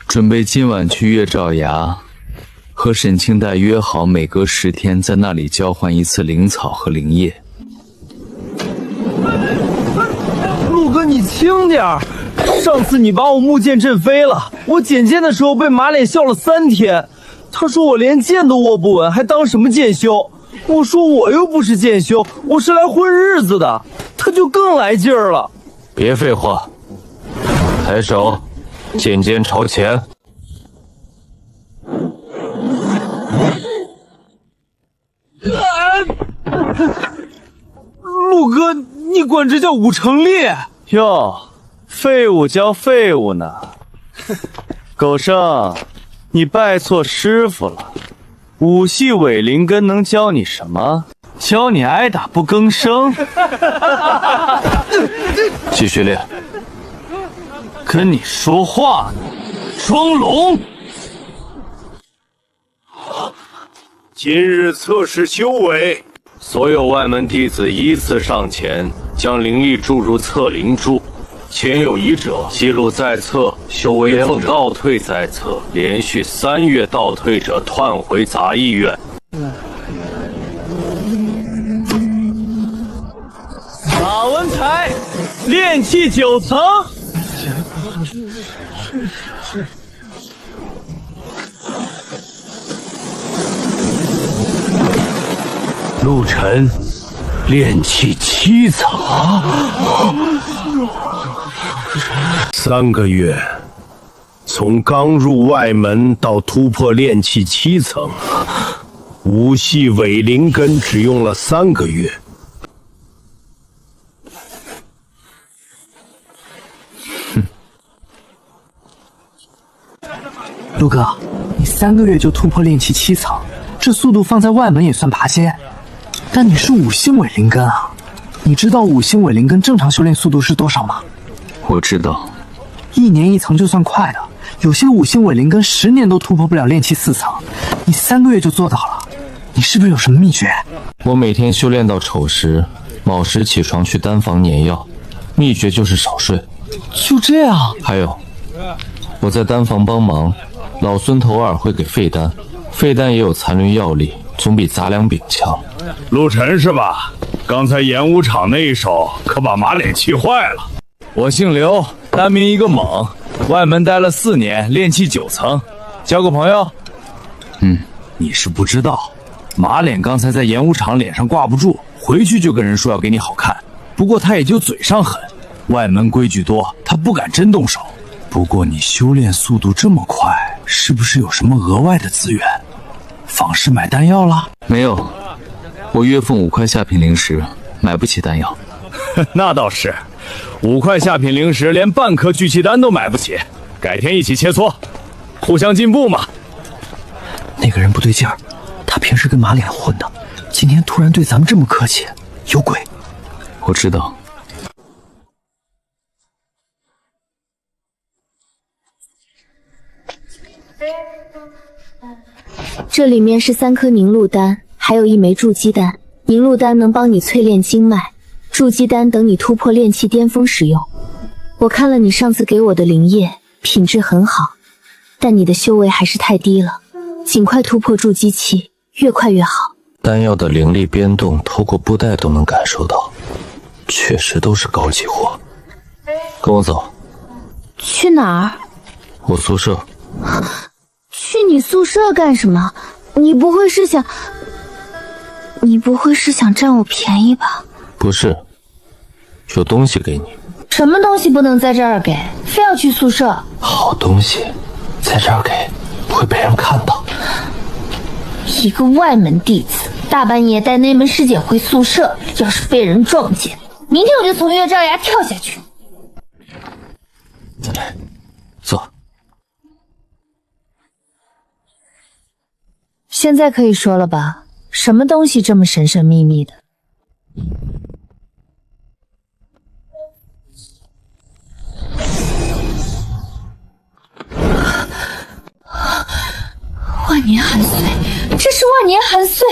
准备今晚去月照崖，和沈清代约好每隔10天在那里交换一次灵草和灵液。陆哥，你轻点儿！上次你把我木剑震飞了，我捡剑的时候被马脸笑了3天。他说我连剑都握不稳，还当什么剑修？我说我又不是剑修，我是来混日子的。他就更来劲儿了。别废话，抬手，剑尖朝前。陆哥，你管这叫武成烈？哟，废物教废物呢。狗剩，你拜错师傅了。五系伪灵根能教你什么？教你挨打不更生。继续练。跟你说话呢，双龙。今日测试修为，所有外门弟子依次上前，将灵力注入测灵珠。前有疑者记录在册，修为凤倒退在册，连续3月倒退者退回杂役院。马文才，炼气9层。陆晨，炼气7层。3个月，从刚入外门到突破炼气7层，五系伪灵根只用了3个月。陆哥，你3个月就突破炼气7层，这速度放在外门也算拔尖。但你是5星伪灵根啊，你知道5星伪灵根正常修炼速度是多少吗？我知道，1年1层就算快的，有些5星伪灵根10年都突破不了炼气4层，你3个月就做到了，你是不是有什么秘诀？我每天修炼到丑时、卯时起床去丹房碾药，秘诀就是少睡。就这样？还有，我在丹房帮忙，老孙头尔会给废丹，废丹也有残留药力，总比杂粮饼强。陆晨是吧？刚才演武场那一手可把马脸气坏了。我姓刘，单名一个猛，外门待了4年，炼气9层，交个朋友。你是不知道，马脸刚才在演武场脸上挂不住，回去就跟人说要给你好看，不过他也就嘴上狠，外门规矩多，他不敢真动手。不过你修炼速度这么快，是不是有什么额外的资源？坊市买丹药了？没有，我月俸5块下品灵石，买不起丹药。那倒是，5块下品灵石连半颗聚气丹都买不起，改天一起切磋，互相进步嘛。那个人不对劲儿，他平时跟马脸混的，今天突然对咱们这么客气，有鬼。我知道。这里面是3颗凝露丹，还有1枚筑基丹。凝露丹能帮你淬炼经脉，筑基丹等你突破炼气巅峰使用。我看了你上次给我的灵液，品质很好，但你的修为还是太低了，尽快突破筑基期，越快越好。丹药的灵力变动，透过布袋都能感受到，确实都是高级货。跟我走。去哪儿？我宿舍。去你宿舍干什么？你不会是想占我便宜吧？不是，有东西给你。什么东西不能在这儿给，非要去宿舍？好东西，在这儿给会被人看到。一个外门弟子，大半夜带内门师姐回宿舍，要是被人撞见，明天我就从月照崖跳下去。走。现在可以说了吧？什么东西这么神神秘秘的？万年寒穗，这是万年寒穗，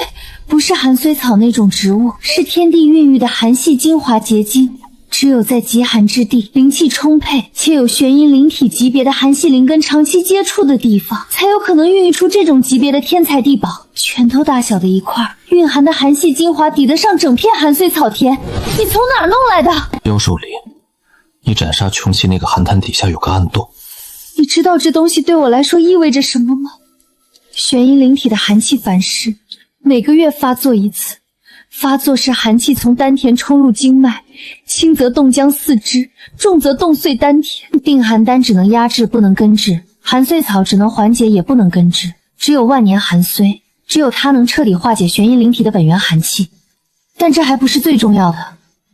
不是寒穗草那种植物，是天地孕育的寒系精华结晶。只有在极寒之地，灵气充沛且有玄阴灵体级别的寒系灵根长期接触的地方，才有可能孕育出这种级别的天才地宝。拳头大小的一块，蕴含的寒系精华抵得上整片寒穗草田。你从哪儿弄来的？妖兽林，你斩杀穷奇那个寒潭底下有个暗洞。你知道这东西对我来说意味着什么吗？玄阴灵体的寒气反噬，每个月发作一次。发作时寒气从丹田冲入经脉，轻则冻僵四肢，重则冻碎丹田。定寒丹只能压制不能根治，寒穗草只能缓解也不能根治，只有万年寒穗，只有它能彻底化解玄阴灵体的本源寒气。但这还不是最重要的，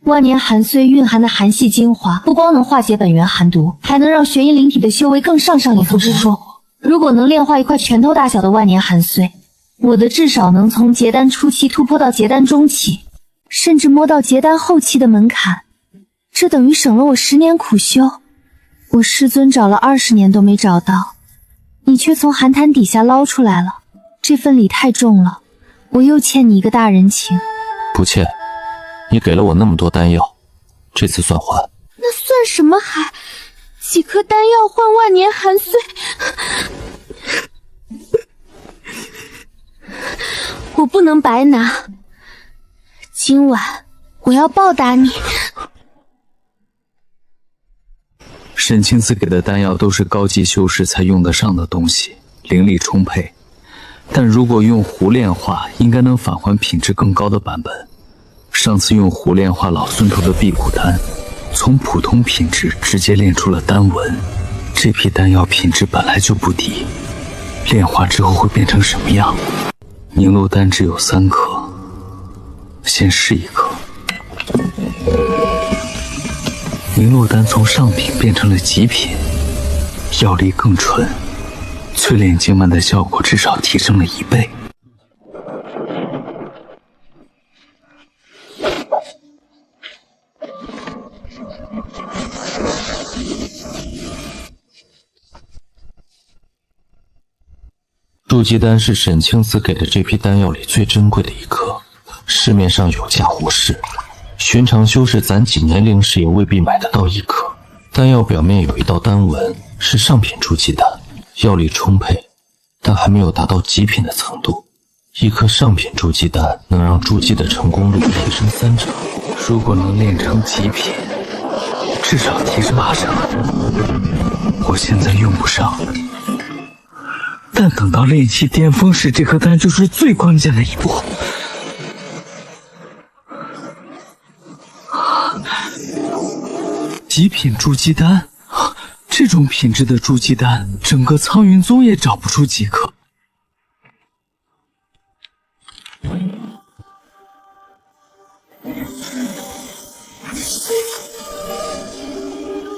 万年寒穗蕴含的寒系精华不光能化解本源寒毒，还能让玄阴灵体的修为更上一层。说过，如果能炼化一块拳头大小的万年寒穗，我的至少能从结丹初期突破到结丹中期，甚至摸到结丹后期的门槛，这等于省了我10年苦修。我师尊找了20年都没找到，你却从寒潭底下捞出来了，这份礼太重了，我又欠你一个大人情。不欠，你给了我那么多丹药，这次算还。那算什么还？几颗丹药换万年寒岁，我不能白拿。今晚我要报答你。沈清子给的丹药都是高级修士才用得上的东西，灵力充沛，但如果用壶炼化，应该能返还品质更高的版本。上次用壶炼化老孙头的辟谷丹，从普通品质直接炼出了丹纹。这批丹药品质本来就不低，炼化之后会变成什么样？凝露丹只有3颗，先试1颗。凝露丹从上品变成了极品，药力更纯，淬炼经脉的效果至少提升了1倍。筑基丹是沈清子给的这批丹药里最珍贵的一颗，市面上有价无市，寻常修士攒几年灵石也未必买得到1颗。丹药表面有一道丹纹，是上品筑基丹，药力充沛，但还没有达到极品的程度。1颗上品筑基丹能让筑基的成功率提升3成，如果能炼成极品，至少提升8成。我现在用不上，但等到炼气巅峰时，这颗丹就是最关键的一步。极品筑基丹，这种品质的筑基丹，整个苍云宗也找不出几颗。